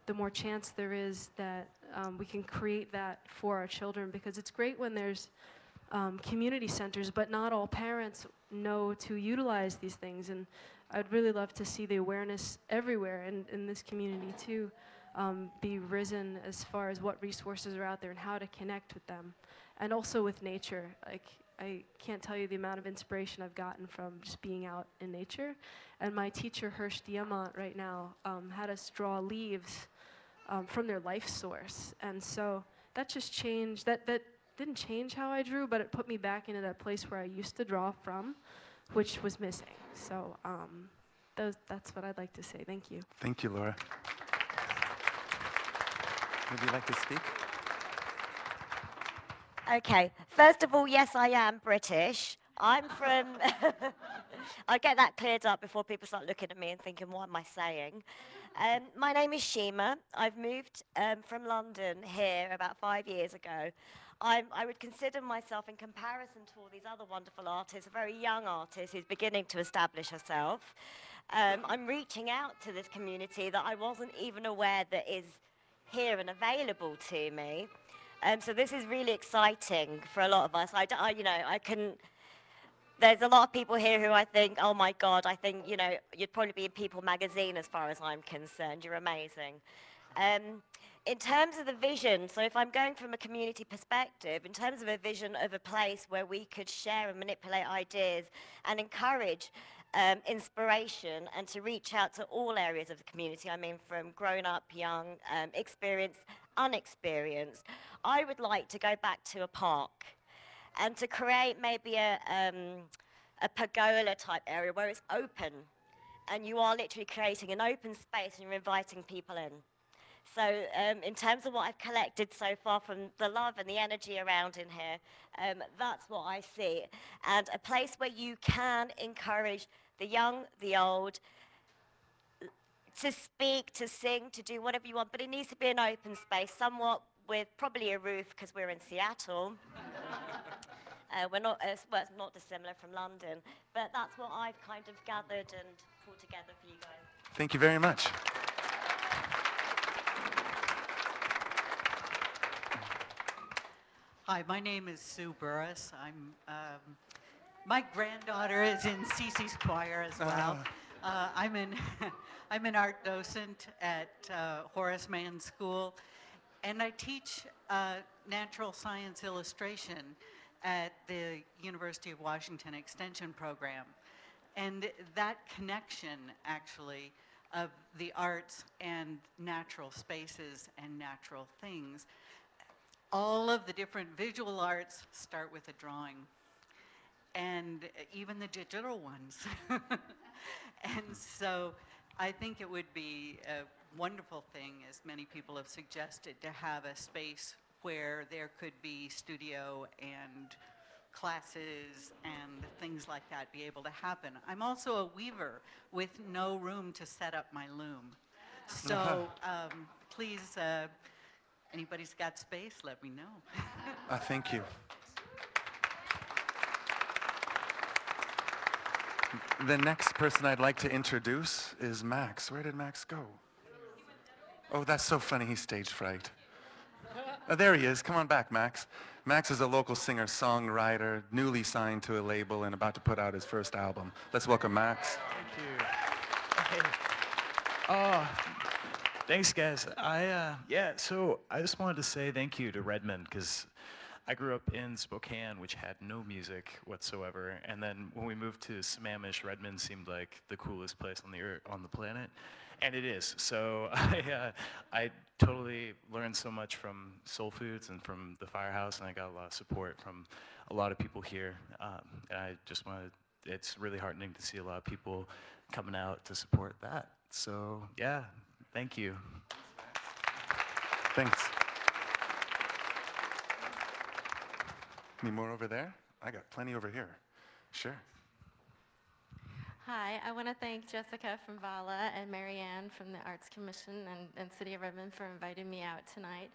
the more chance there is that we can create that for our children, because it's great when there's community centers, but not all parents know to utilize these things. And I'd really love to see the awareness everywhere in this community too be risen as far as what resources are out there and how to connect with them. And also with nature. Like, I can't tell you the amount of inspiration I've gotten from just being out in nature. And my teacher, Hirsch Diamant, right now, had us draw leaves from their life source. And so that just changed, that didn't change how I drew, but it put me back into that place where I used to draw from, which was missing. So that's what I'd like to say. Thank you. Thank you, Laura. Would you like to speak? Okay, first of all, yes, I am British. I'm from, I'll get that cleared up before people start looking at me and thinking, what am I saying? My name is Shima. I've moved from London here about 5 years ago. I would consider myself, in comparison to all these other wonderful artists, a very young artist who's beginning to establish herself. I'm reaching out to this community that I wasn't even aware that is here and available to me. So this is really exciting for a lot of us. There's a lot of people here who I think, oh my God, I think, you'd probably be in People magazine as far as I'm concerned. You're amazing. In terms of the vision, so if I'm going from a community perspective, in terms of a vision of a place where we could share and manipulate ideas and encourage inspiration and to reach out to all areas of the community, I mean from grown up, young, experienced, unexperienced, I would like to go back to a park and to create maybe a pergola type area where it's open and you are literally creating an open space and you're inviting people in. So in terms of what I've collected so far from the love and the energy around in here, that's what I see. And a place where you can encourage the young, the old, to speak, to sing, to do whatever you want, but it needs to be an open space, somewhat with probably a roof, because we're in Seattle. We're not, well, it's not dissimilar from London, but that's what I've kind of gathered and pulled together for you guys. Thank you very much. Hi, my name is Sue Burris. My granddaughter is in Cece's choir as well. I'm an art docent at Horace Mann School, and I teach natural science illustration at the University of Washington Extension Program. And that connection, actually, of the arts and natural spaces and natural things, all of the different visual arts start with a drawing, and even the digital ones. And so I think it would be a wonderful thing, as many people have suggested, to have a space where there could be studio and classes and things like that be able to happen. I'm also a weaver with no room to set up my loom. So please, anybody's got space, let me know. Thank you. The next person I'd like to introduce is Max. Where did Max go? Oh, that's so funny, he's stage fright. Oh, there he is. Come on back, Max. Max is a local singer-songwriter, newly signed to a label and about to put out his first album. Let's welcome Max. Thank you. Thanks, guys. So I just wanted to say thank you to Redmond, because I grew up in Spokane, which had no music whatsoever, and then when we moved to Sammamish, Redmond seemed like the coolest place on the earth, on the planet, and it is. So I totally learned so much from SoulFoods and from the Firehouse, and I got a lot of support from a lot of people here. And I just wanted, it's really heartening to see a lot of people coming out to support that. So yeah, thank you. Thanks. Any more over there? I got plenty over here. Sure. Hi, I want to thank Jessica from VALA and Marianne from the Arts Commission and City of Redmond for inviting me out tonight.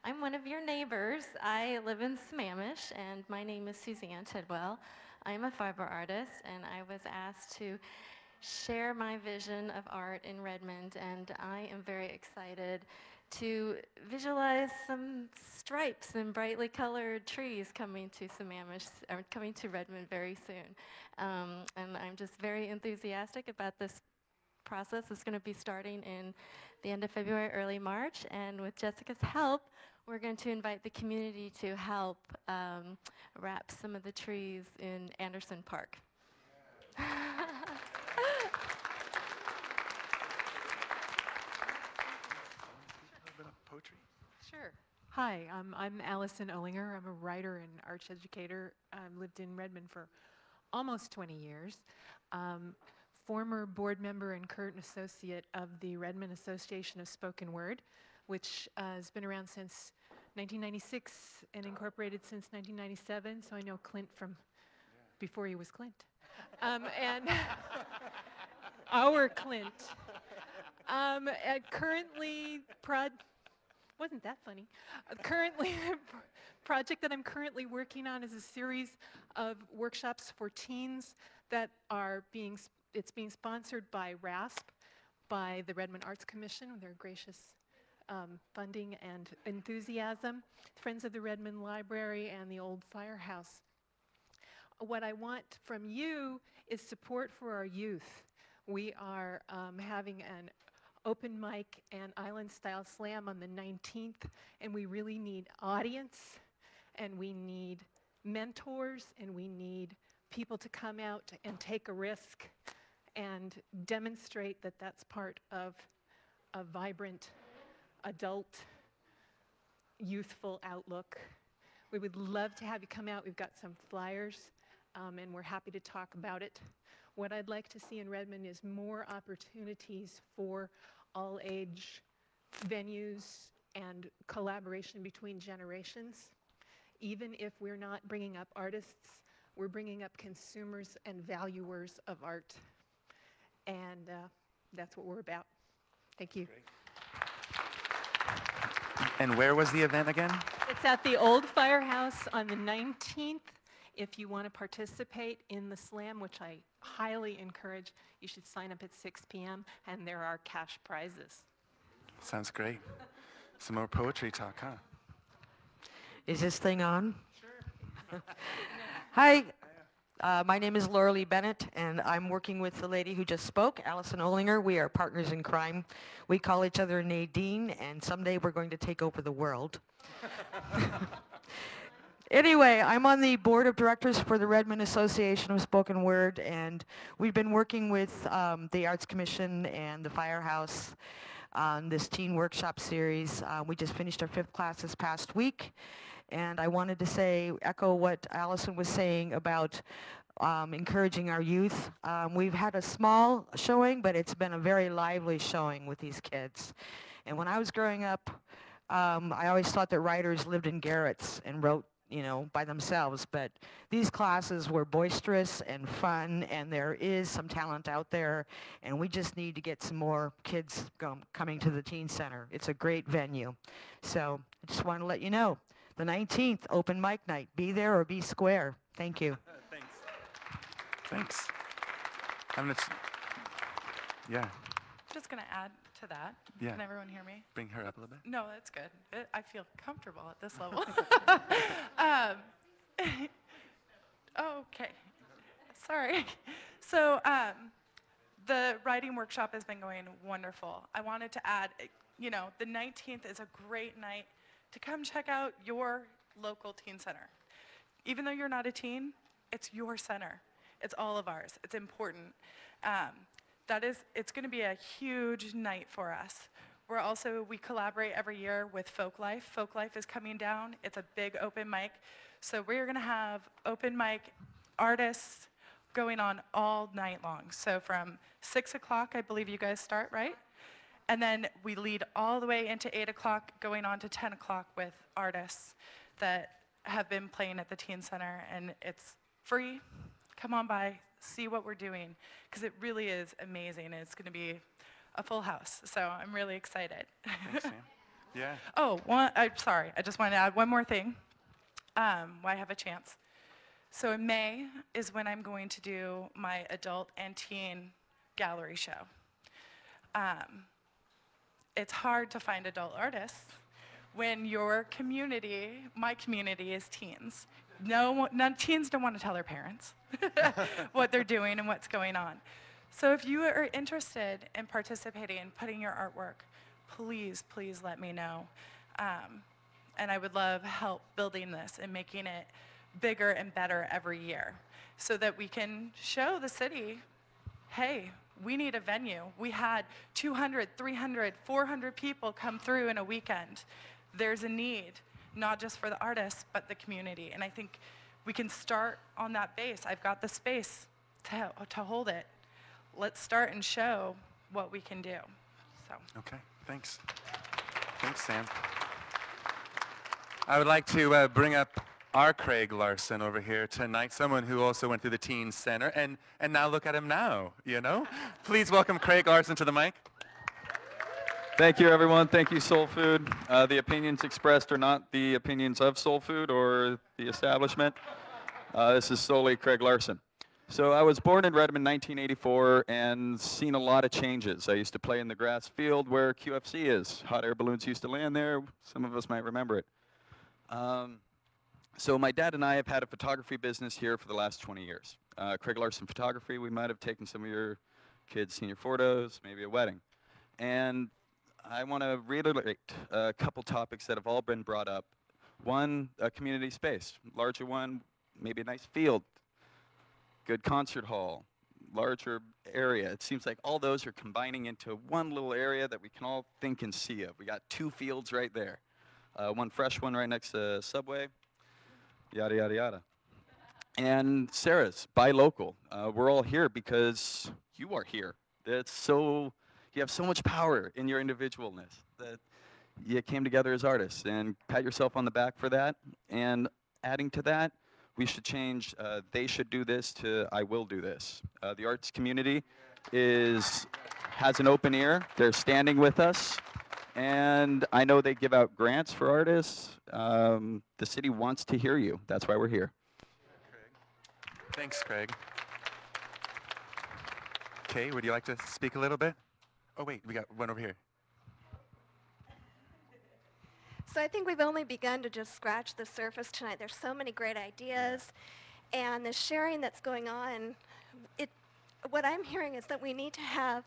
I'm one of your neighbors. I live in Sammamish, and my name is Suzanne Tidwell. I'm a fiber artist, and I was asked to share my vision of art in Redmond, and I am very excited to visualize some stripes and brightly colored trees coming to Sammamish, or coming to Redmond very soon. And I'm just very enthusiastic about this process. It's going to be starting in the end of February, early March, and with Jessica's help, we're going to invite the community to help wrap some of the trees in Anderson Park. Poetry? Sure. Hi, I'm Allison Ollinger. I'm a writer and arts educator. I've lived in Redmond for almost 20 years. Former board member and current associate of the Redmond Association of Spoken Word, which has been around since 1996 and incorporated since 1997. So I know Clint from before he was Clint. And our Clint. Currently, wasn't that funny? Currently, project that I'm currently working on is a series of workshops for teens that are being sponsored by RASP, by the Redmond Arts Commission, with their gracious funding and enthusiasm, Friends of the Redmond Library, and the Old Firehouse. What I want from you is support for our youth. We are having an open mic and island style slam on the 19th, and we really need audience, and we need mentors, and we need people to come out and take a risk and demonstrate that that's part of a vibrant adult youthful outlook. We would love to have you come out. We've got some flyers, and we're happy to talk about it. What I'd like to see in Redmond is more opportunities for all age venues and collaboration between generations. Even if we're not bringing up artists, we're bringing up consumers and valuers of art. And that's what we're about. Thank you. And where was the event again? It's at the Old Firehouse on the 19th. If you want to participate in the slam, which I highly encourage, you should sign up at 6 p.m. and there are cash prizes. Sounds great. Some more poetry talk, huh? Is this thing on? Sure. Hi, my name is Laura Lee Bennett, and I'm working with the lady who just spoke, Allison Olinger. We are partners in crime. We call each other Nadine, and someday we're going to take over the world. Anyway, I'm on the board of directors for the Redmond Association of Spoken Word, and we've been working with the Arts Commission and the Firehouse on this teen workshop series. We just finished our 5th class this past week, and I wanted to echo what Allison was saying about encouraging our youth. We've had a small showing, but it's been a very lively showing with these kids. And when I was growing up, I always thought that writers lived in garrets and wrote, by themselves, but these classes were boisterous and fun, and there is some talent out there, and we just need to get some more kids coming to the Teen Center. It's a great venue. So I just want to let you know, the 19th, open mic night. Be there or be square. Thank you. Thanks. Yeah. Just going to add to that. Yeah. Can everyone hear me? Bring her up a little bit. No, that's good. I feel comfortable at this level. Okay. Sorry. So the writing workshop has been going wonderful. I wanted to add, the 19th is a great night to come check out your local teen center. Even though you're not a teen, it's your center. It's all of ours. It's important. It's going to be a huge night for us. We collaborate every year with Folklife. Folklife is coming down. It's a big open mic. So we're going to have open mic artists going on all night long. So from 6 o'clock, I believe you guys start, right? And then we lead all the way into 8 o'clock, going on to 10 o'clock with artists that have been playing at the Teen Center. And it's free. Come on by, see what we're doing, because it really is amazing. It's going to be a full house, so I'm really excited. Thanks, Sam. Yeah. Oh, I'm sorry. I just wanted to add one more thing while I have a chance. So in May is when I'm going to do my adult and teen gallery show. It's hard to find adult artists when your community, my community, is teens. Teens don't want to tell their parents what they're doing and what's going on. So if you are interested in participating and putting your artwork, please, please let me know. And I would love help building this and making it bigger and better every year so that we can show the city, hey, we need a venue. We had 200, 300, 400 people come through in a weekend. There's a need, not just for the artists, but the community. And I think we can start on that base. I've got the space to hold it. Let's start and show what we can do. So. Okay, thanks. Thanks, Sam. I would like to bring up our Craig Larson over here tonight, someone who also went through the Teen Center, and now look at him now, Please welcome Craig Larson to the mic. Thank you, everyone. Thank you, SoulFood. The opinions expressed are not the opinions of SoulFood or the establishment. This is solely Craig Larson. So I was born in Redmond 1984 and seen a lot of changes. I used to play in the grass field where QFC is. Hot air balloons used to land there. Some of us might remember it. So my dad and I have had a photography business here for the last 20 years. Craig Larson Photography, we might have taken some of your kids' senior photos, maybe a wedding. And I want to reiterate a couple topics that have all been brought up. One, a community space, larger one, maybe a nice field, good concert hall, larger area. It seems like all those are combining into one little area that we can all think and see of. We got 2 fields right there. One fresh one right next to Subway, yada, yada, yada. And Sarah's, buy local. We're all here because you are here. You have so much power in your individualness. that you came together as artists, and pat yourself on the back for that. And adding to that, we should change they should do this to I will do this. The arts community has an open ear. They're standing with us. And I know they give out grants for artists. The city wants to hear you. That's why we're here. Thanks, Craig. Kay, would you like to speak a little bit? Oh, wait, we got one over here. So I think we've only begun to just scratch the surface tonight. There's so many great ideas, and the sharing that's going on, what I'm hearing is that we need to have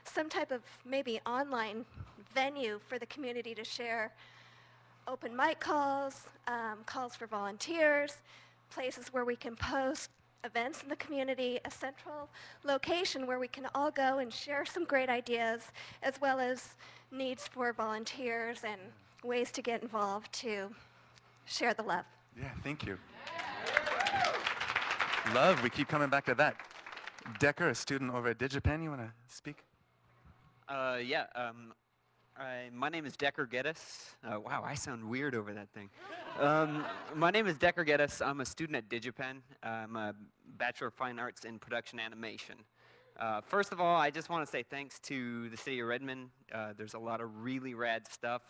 some type of maybe online venue for the community to share open mic calls, calls for volunteers, places where we can post events in the community, a central location where we can all go and share some great ideas, as well as needs for volunteers and ways to get involved to share the love. Yeah, thank you. Love, we keep coming back to that. Decker, a student over at DigiPen, you want to speak? My name is Decker Geddes. Wow, I sound weird over that thing. My name is Decker Geddes. I'm a student at DigiPen. I'm a Bachelor of Fine Arts in Production Animation. First of all, I just want to say thanks to the city of Redmond. There's a lot of really rad stuff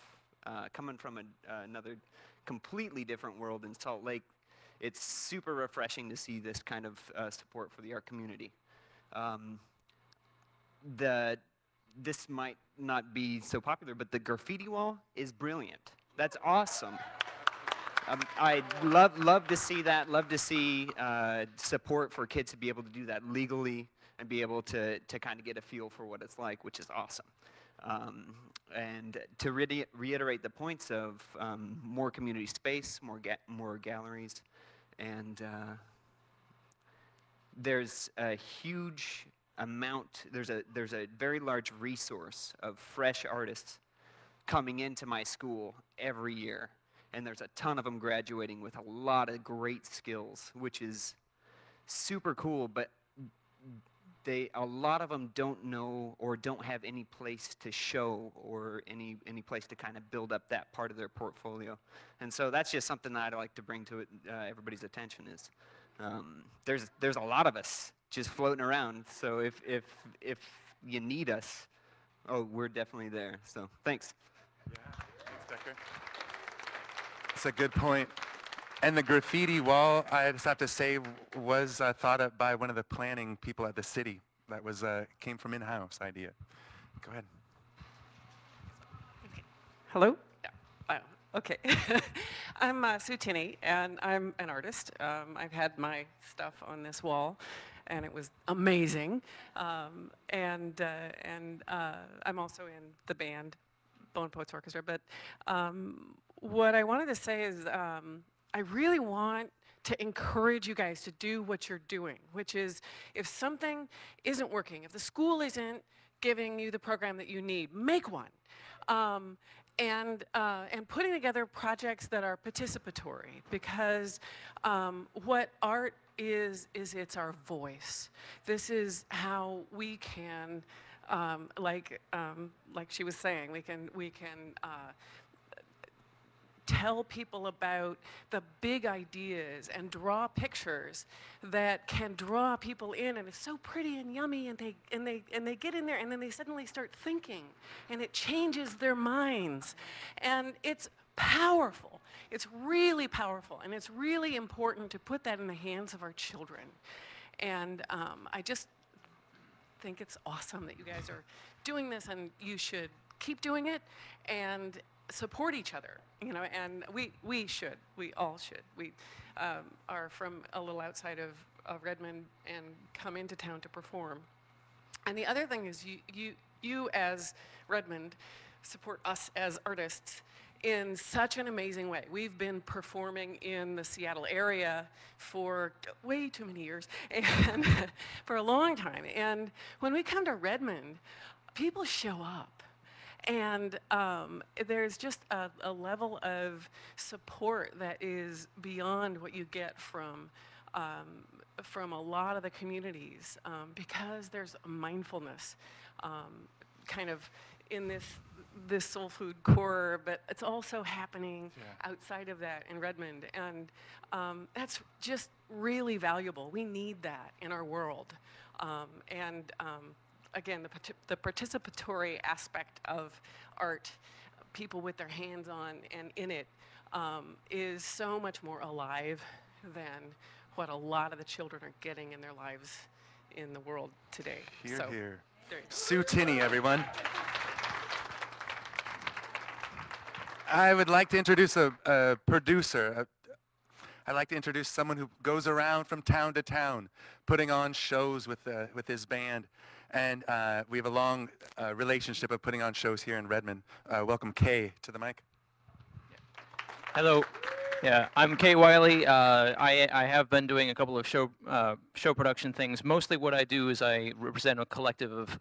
coming from another completely different world in Salt Lake. It's super refreshing to see this kind of support for the art community. This might not be so popular, but the graffiti wall is brilliant. That's awesome. I love to see that, love to see support for kids to be able to do that legally and be able to kind of get a feel for what it's like, which is awesome. And to reiterate the points of more community space, more galleries, and there's a huge amount, there's a very large resource of fresh artists coming into my school every year. And there's a ton of them graduating with a lot of great skills, which is super cool, but a lot of them don't know or don't have any place to show or any place to kind of build up that part of their portfolio. And so that's just something that I'd like to bring to everybody's attention is there's a lot of us just floating around. So if you need us, we're definitely there. So thanks. Yeah, thanks, Decker. That's a good point. And the graffiti wall, I just have to say, was thought up by one of the planning people at the city. That was came from in-house idea. Go ahead. Hello? Yeah. Okay. I'm Sue Tinney, and I'm an artist. I've had my stuff on this wall, and it was amazing. I'm also in the band, Bone Poets Orchestra. But what I wanted to say is I really want to encourage you guys to do what you're doing, which is if something isn't working, if the school isn't giving you the program that you need, make one. And putting together projects that are participatory, because what art is it's our voice. This is how we can, like she was saying, we can tell people about the big ideas and draw pictures that can draw people in, and it's so pretty and yummy, and they get in there and then they suddenly start thinking, and it changes their minds, and it's powerful. It's really powerful, and it's really important to put that in the hands of our children. And I just think it's awesome that you guys are doing this, and you should keep doing it and support each other, you know, and we all should. We are from a little outside of Redmond and come into town to perform. And the other thing is you as Redmond support us as artists in such an amazing way. We've been performing in the Seattle area for way too many years and for a long time. And when we come to Redmond, people show up. And there's just a level of support that is beyond what you get from a lot of the communities, because there's a mindfulness kind of in this this soul food core, but it's also happening outside of that in Redmond. And that's just really valuable. We need that in our world. Again, the participatory aspect of art, people with their hands on and in it, is so much more alive than what a lot of the children are getting in their lives in the world today. Here, So, here. there you go. Sue Tinney, everyone. I would like to introduce a producer. I'd like to introduce someone who goes around from town to town, putting on shows with his band. And we have a long relationship of putting on shows here in Redmond. Welcome, Kay, to the mic. Hello. Yeah, I'm Kay Wiley. I have been doing a couple of show production things. Mostly what I do is I represent a collective of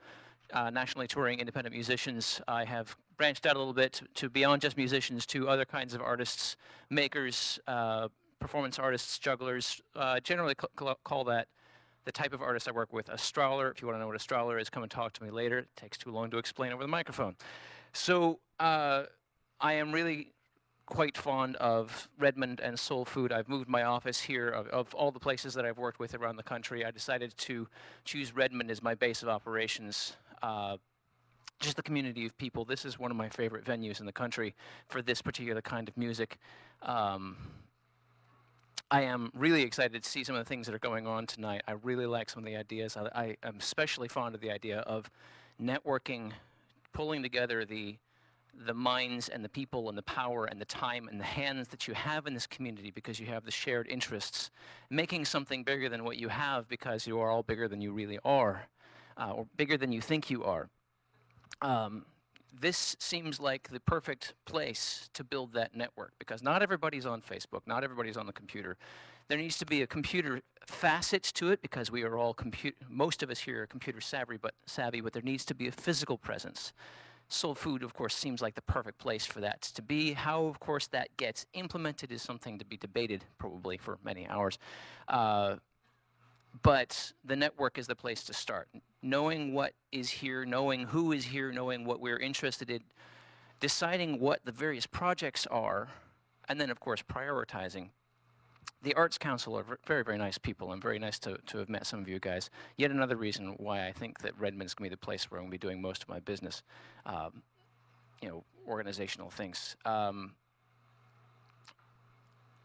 nationally touring independent musicians. I have branched out a little bit to beyond just musicians to other kinds of artists, makers, performance artists, jugglers. Generally call that the type of artist I work with a strawler. If you want to know what a strawler is, come and talk to me later. It takes too long to explain over the microphone. So I am really quite fond of Redmond and Soul Food. I've moved my office here. Of all the places that I've worked with around the country, I decided to choose Redmond as my base of operations. Just the community of people. This is one of my favorite venues in the country for this particular kind of music. I am really excited to see some of the things that are going on tonight. I really like some of the ideas. I am especially fond of the idea of networking, pulling together the minds and the people and the power and the time and the hands that you have in this community because you have the shared interests, making something bigger than what you have because you are all bigger than you really are, or bigger than you think you are. This seems like the perfect place to build that network because not everybody's on Facebook, not everybody's on the computer. There needs to be a computer facet to it because we are all most of us here are computer savvy, but there needs to be a physical presence. Soul Food, of course, seems like the perfect place for that to be. How, of course, that gets implemented is something to be debated probably for many hours. But the network is the place to start. Knowing what is here, knowing who is here, knowing what we're interested in, deciding what the various projects are, and then, of course, prioritizing. The Arts Council are very, very nice people, and very nice to have met some of you guys. Yet another reason why I think that Redmond's going to be the place where I'm going to be doing most of my business, organizational things. I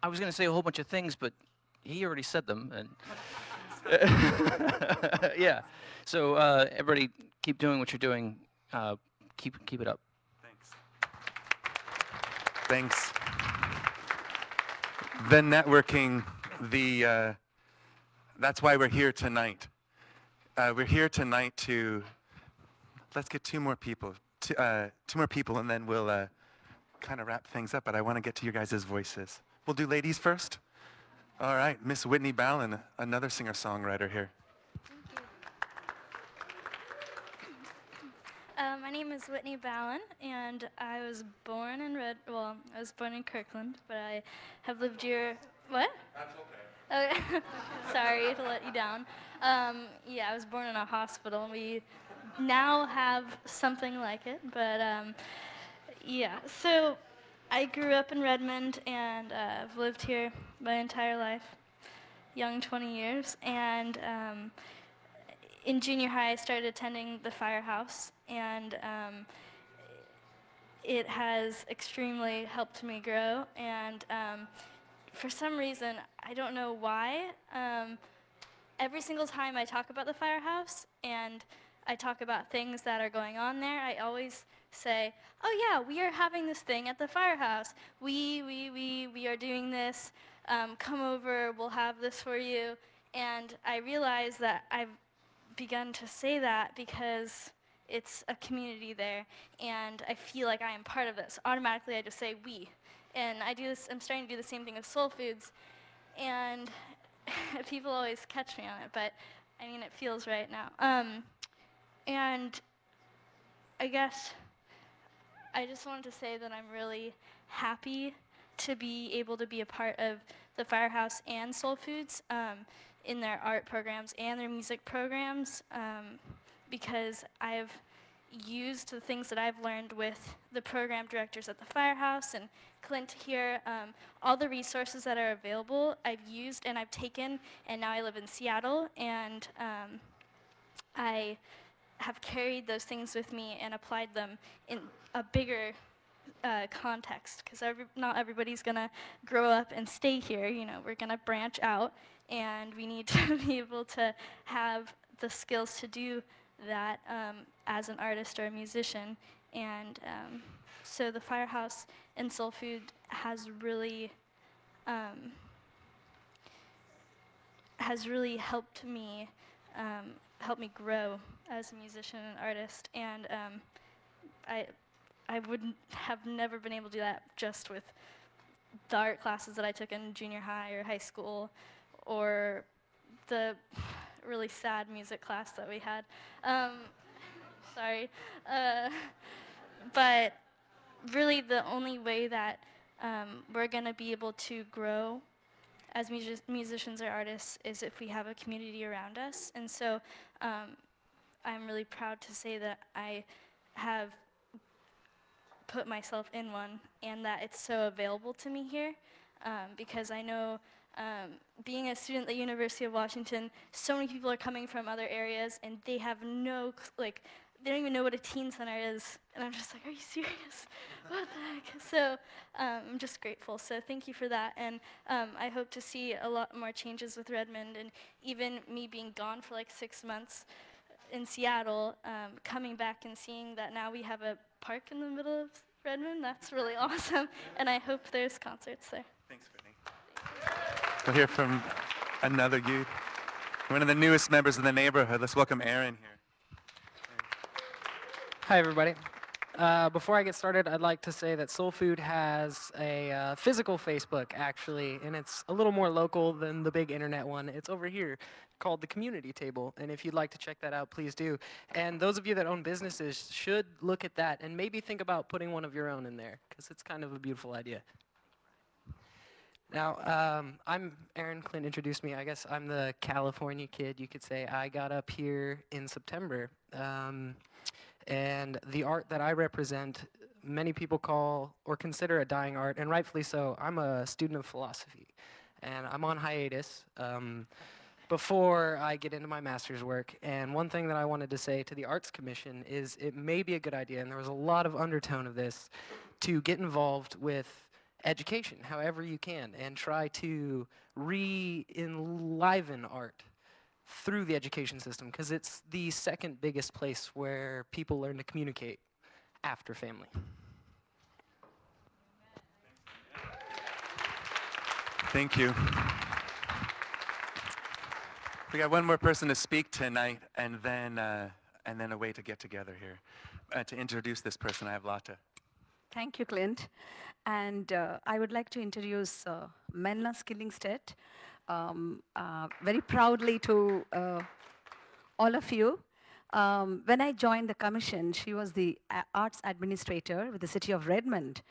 was going to say a whole bunch of things, but he already said them. And yeah. So everybody, keep doing what you're doing. Keep it up. Thanks. The networking, that's why we're here tonight. We're here tonight to, let's get two more people, and then we'll kind of wrap things up, but I want to get to your guys' voices. We'll do ladies first. All right, Miss Whitney Ballin, another singer-songwriter here. My name is Whitney Ballin, and I was born in I was born in Kirkland, but I have lived here, what? That's okay. Okay. Sorry to let you down. Yeah, I was born in a hospital. We now have something like it, but yeah. So I grew up in Redmond, and I've lived here my entire life, young 20 years, and in junior high, I started attending the Firehouse, and it has extremely helped me grow. And for some reason, I don't know why, every single time I talk about the Firehouse and I talk about things that are going on there, I always say, oh yeah, we are having this thing at the Firehouse. We are doing this. Come over, we'll have this for you. And I realize that I've begun to say that because it's a community there, and I feel like I am part of this. Automatically, I just say we, and I do this. I'm starting to do the same thing with Soul Foods, and people always catch me on it, but I mean, it feels right now. And I guess I just wanted to say that I'm really happy to be able to be a part of the Firehouse and Soul Foods in their art programs and their music programs, because I've used the things that I've learned with the program directors at the Firehouse and Clint here. All the resources that are available I've used and I've taken, and now I live in Seattle, and I have carried those things with me and applied them in a bigger context, because not everybody's gonna grow up and stay here. You know, we're gonna branch out, and we need to be able to have the skills to do that as an artist or a musician. And so the Firehouse and SoulFood has really helped me grow as a musician and artist. And I wouldn't have never been able to do that just with the art classes that I took in junior high or high school, or the really sad music class that we had. Sorry. But really the only way that we're going to be able to grow as musicians or artists is if we have a community around us. And so I'm really proud to say that I have put myself in one, and that it's so available to me here, because I know being a student at the University of Washington, so many people are coming from other areas, and they have they don't even know what a teen center is, and I'm just like, are you serious? What the heck? So I'm just grateful, so thank you for that, and I hope to see a lot more changes with Redmond, and even me being gone for like 6 months in Seattle, coming back and seeing that now we have a park in the middle of Redmond, that's really awesome, and I hope there's concerts there. Thanks, Brittany. We'll hear from another youth, one of the newest members of the neighborhood. Let's welcome Aaron here. Hi, everybody. Before I get started, I'd like to say that SoulFood has a physical Facebook, actually, and it's a little more local than the big internet one. It's over here, called the Community Table, and if you'd like to check that out, please do. And those of you that own businesses should look at that and maybe think about putting one of your own in there, because it's kind of a beautiful idea. Now, I'm Aaron. Clint introduced me. I guess I'm the California kid, you could say. I got up here in September. And the art that I represent, many people call or consider a dying art, and rightfully so. I'm a student of philosophy, and I'm on hiatus before I get into my master's work. And one thing that I wanted to say to the Arts Commission is it may be a good idea, and there was a lot of undertone of this, to get involved with education however you can and try to re-enliven art through the education system, because it's the second biggest place where people learn to communicate after family. Thank you. We got one more person to speak tonight, and then a way to get together here. To introduce this person, I have Lata. Thank you, Clint. And I would like to introduce Menla Skillingstedt, very proudly to all of you. When I joined the commission, she was the arts administrator with the city of Redmond.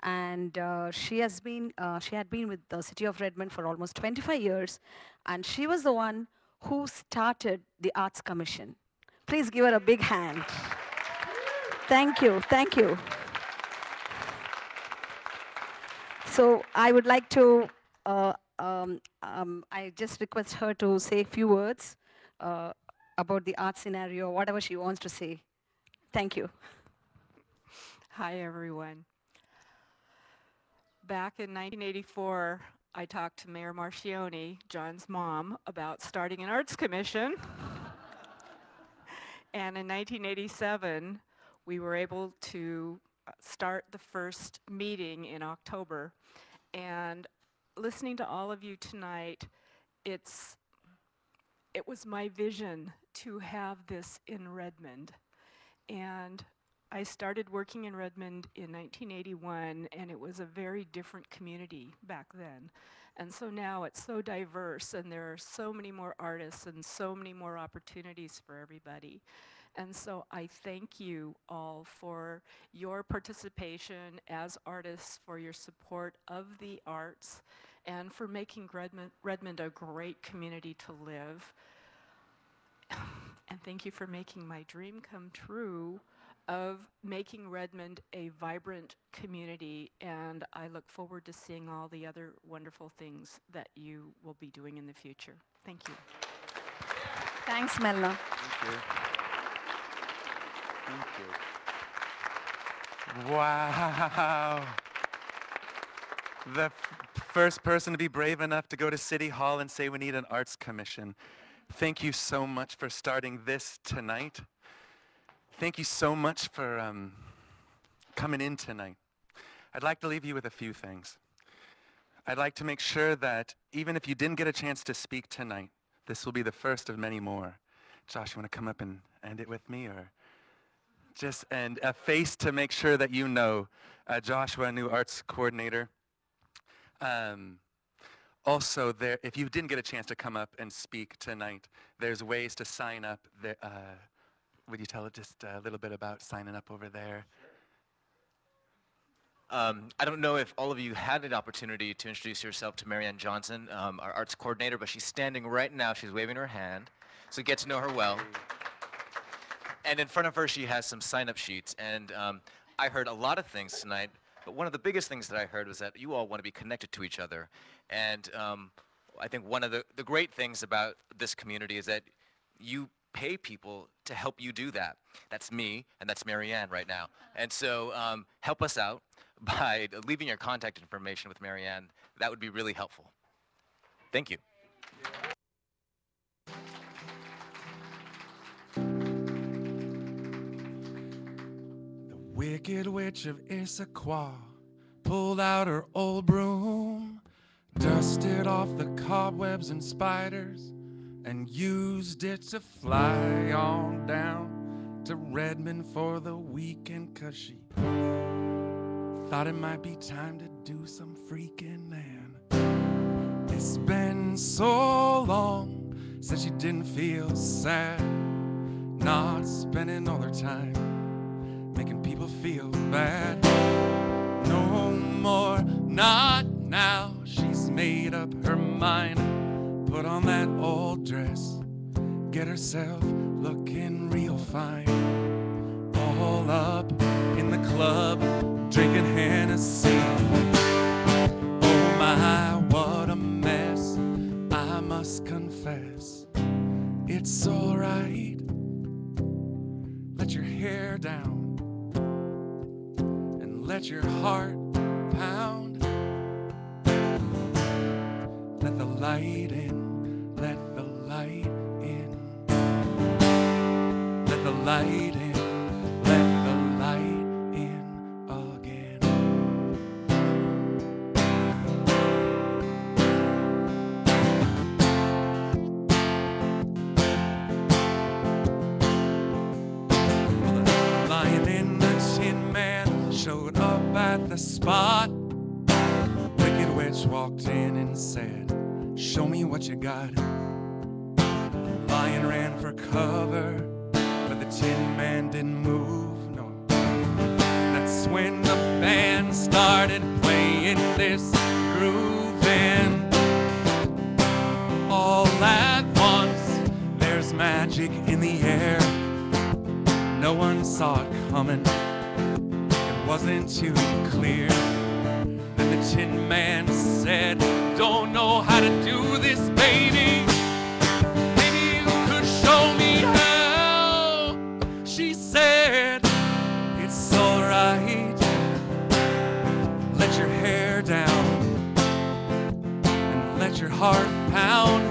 And she had been with the city of Redmond for almost 25 years. And she was the one who started the Arts Commission. Please give her a big hand. Thank you, thank you. So I would like to, I just request her to say a few words about the art scenario, whatever she wants to say. Thank you. Hi, everyone. Back in 1984, I talked to Mayor Marchione, John's mom, about starting an arts commission. And in 1987, we were able to start the first meeting in October. And listening to all of you tonight, it was my vision to have this in Redmond. And I started working in Redmond in 1981, and it was a very different community back then. And so now it's so diverse, and there are so many more artists and so many more opportunities for everybody. And so I thank you all for your participation as artists, for your support of the arts, and for making Redmond a great community to live. And thank you for making my dream come true of making Redmond a vibrant community, and I look forward to seeing all the other wonderful things that you will be doing in the future. Thank you. Thanks, Melna. Thank you. Thank you. Wow. The first person to be brave enough to go to City Hall and say we need an arts commission. Thank you so much for starting this tonight. Thank you so much for coming in tonight. I'd like to leave you with a few things. I'd like to make sure that even if you didn't get a chance to speak tonight, this will be the first of many more. Josh, you want to come up and end it with me? Or just, and a face to make sure that you know. Joshua, new arts coordinator. Also, if you didn't get a chance to come up and speak tonight, there's ways to sign up. Would you tell us just a little bit about signing up over there? I don't know if all of you had an opportunity to introduce yourself to Marianne Johnson, our arts coordinator, but she's standing right now. She's waving her hand, so get to know her well. And in front of her, she has some sign-up sheets. And I heard a lot of things tonight, but one of the biggest things that I heard was that you all want to be connected to each other. And I think one of the great things about this community is that you pay people to help you do that. That's me, and that's Marianne right now. And so help us out by leaving your contact information with Marianne. That would be really helpful. Thank you. The Wicked Witch of Issaquah pulled out her old broom, dusted off the cobwebs and spiders, and used it to fly on down to Redmond for the weekend, 'cause she thought it might be time to do some freaking, and it's been so long since she didn't feel sad, not spending all her time making people feel bad. No more, not now. She's made up her mind. Put on that old dress, get herself looking real fine. All up in the club, drinking Hennessy. Oh my, what a mess, I must confess. It's alright, let your hair down and let your heart pound. Let the light in, let the light in. Let the light in, let the light in again. Well, the lion in the Tin Man showed up at the spot. Wicked Witch walked in and said, "Show me what you got." The lion ran for cover, but the Tin Man didn't move, no. That's when the band started playing this groove, and all at once, there's magic in the air. No one saw it coming, it wasn't too clear. Then the Tin Man said, "Don't know how to do this, baby. Maybe you could show me how." She said, "It's alright. Let your hair down and let your heart pound.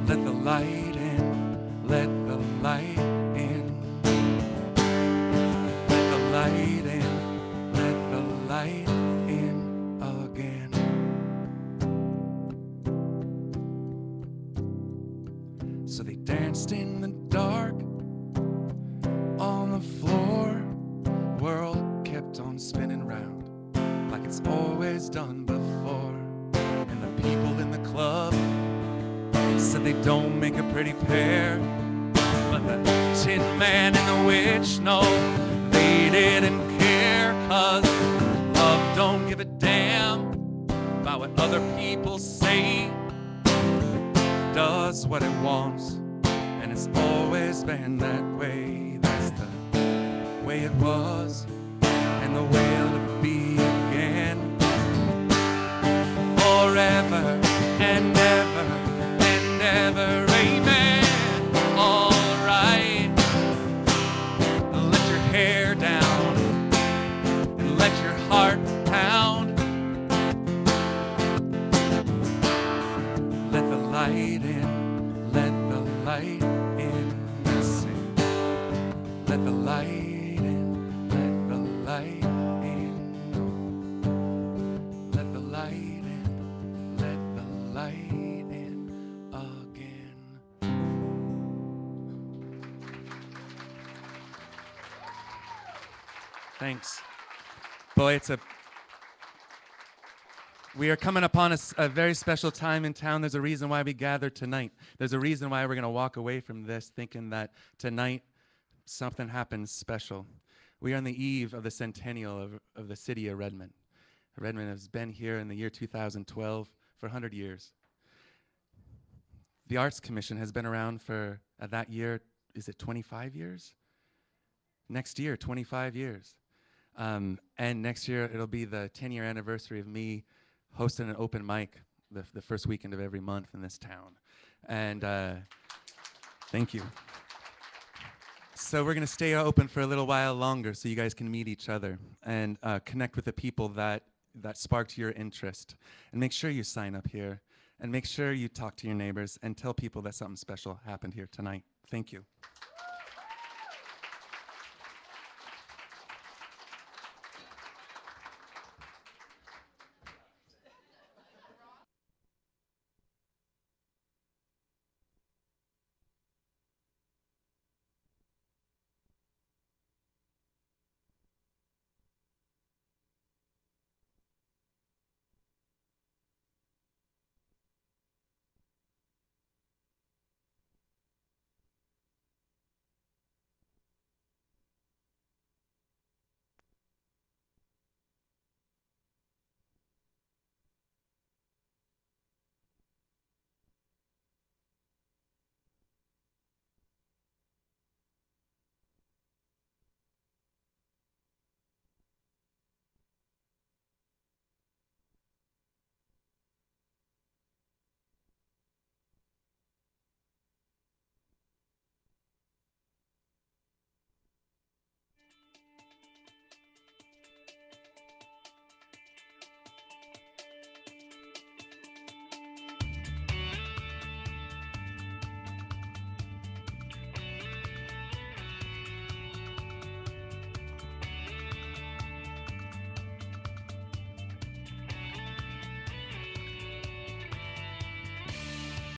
Let the light in, let the light in. Let the light in, let the light in again." So they danced in the dark on the floor. World kept on spinning round like it's always done before. And the people in the club said they don't make a pretty pair, but the Tin Man and the witch, no, they didn't care, 'cause love don't give a damn about what other people say. Does what it wants, and it's always been that way. That's the way it was, and the way it'll be again. Forever and ever and ever, amen. All right, let your hair down and let your heart pound. Let the light in, let the light in. Sing. Let the light in, let the light in. Let the light in, let the light in again. Thanks. Boy, we are coming upon a very special time in town. There's a reason why we gathered tonight. There's a reason why we're going to walk away from this thinking that tonight something happens special. We are on the eve of the centennial of the city of Redmond. Redmond has been here in the year 2012 for 100 years. The Arts Commission has been around for, that year, is it 25 years? Next year, 25 years. And next year, it'll be the 10-year anniversary of me hosting an open mic the first weekend of every month in this town. And thank you. So we're going to stay open for a little while longer so you guys can meet each other and connect with the people that sparked your interest. And make sure you sign up here. And make sure you talk to your neighbors and tell people that something special happened here tonight. Thank you.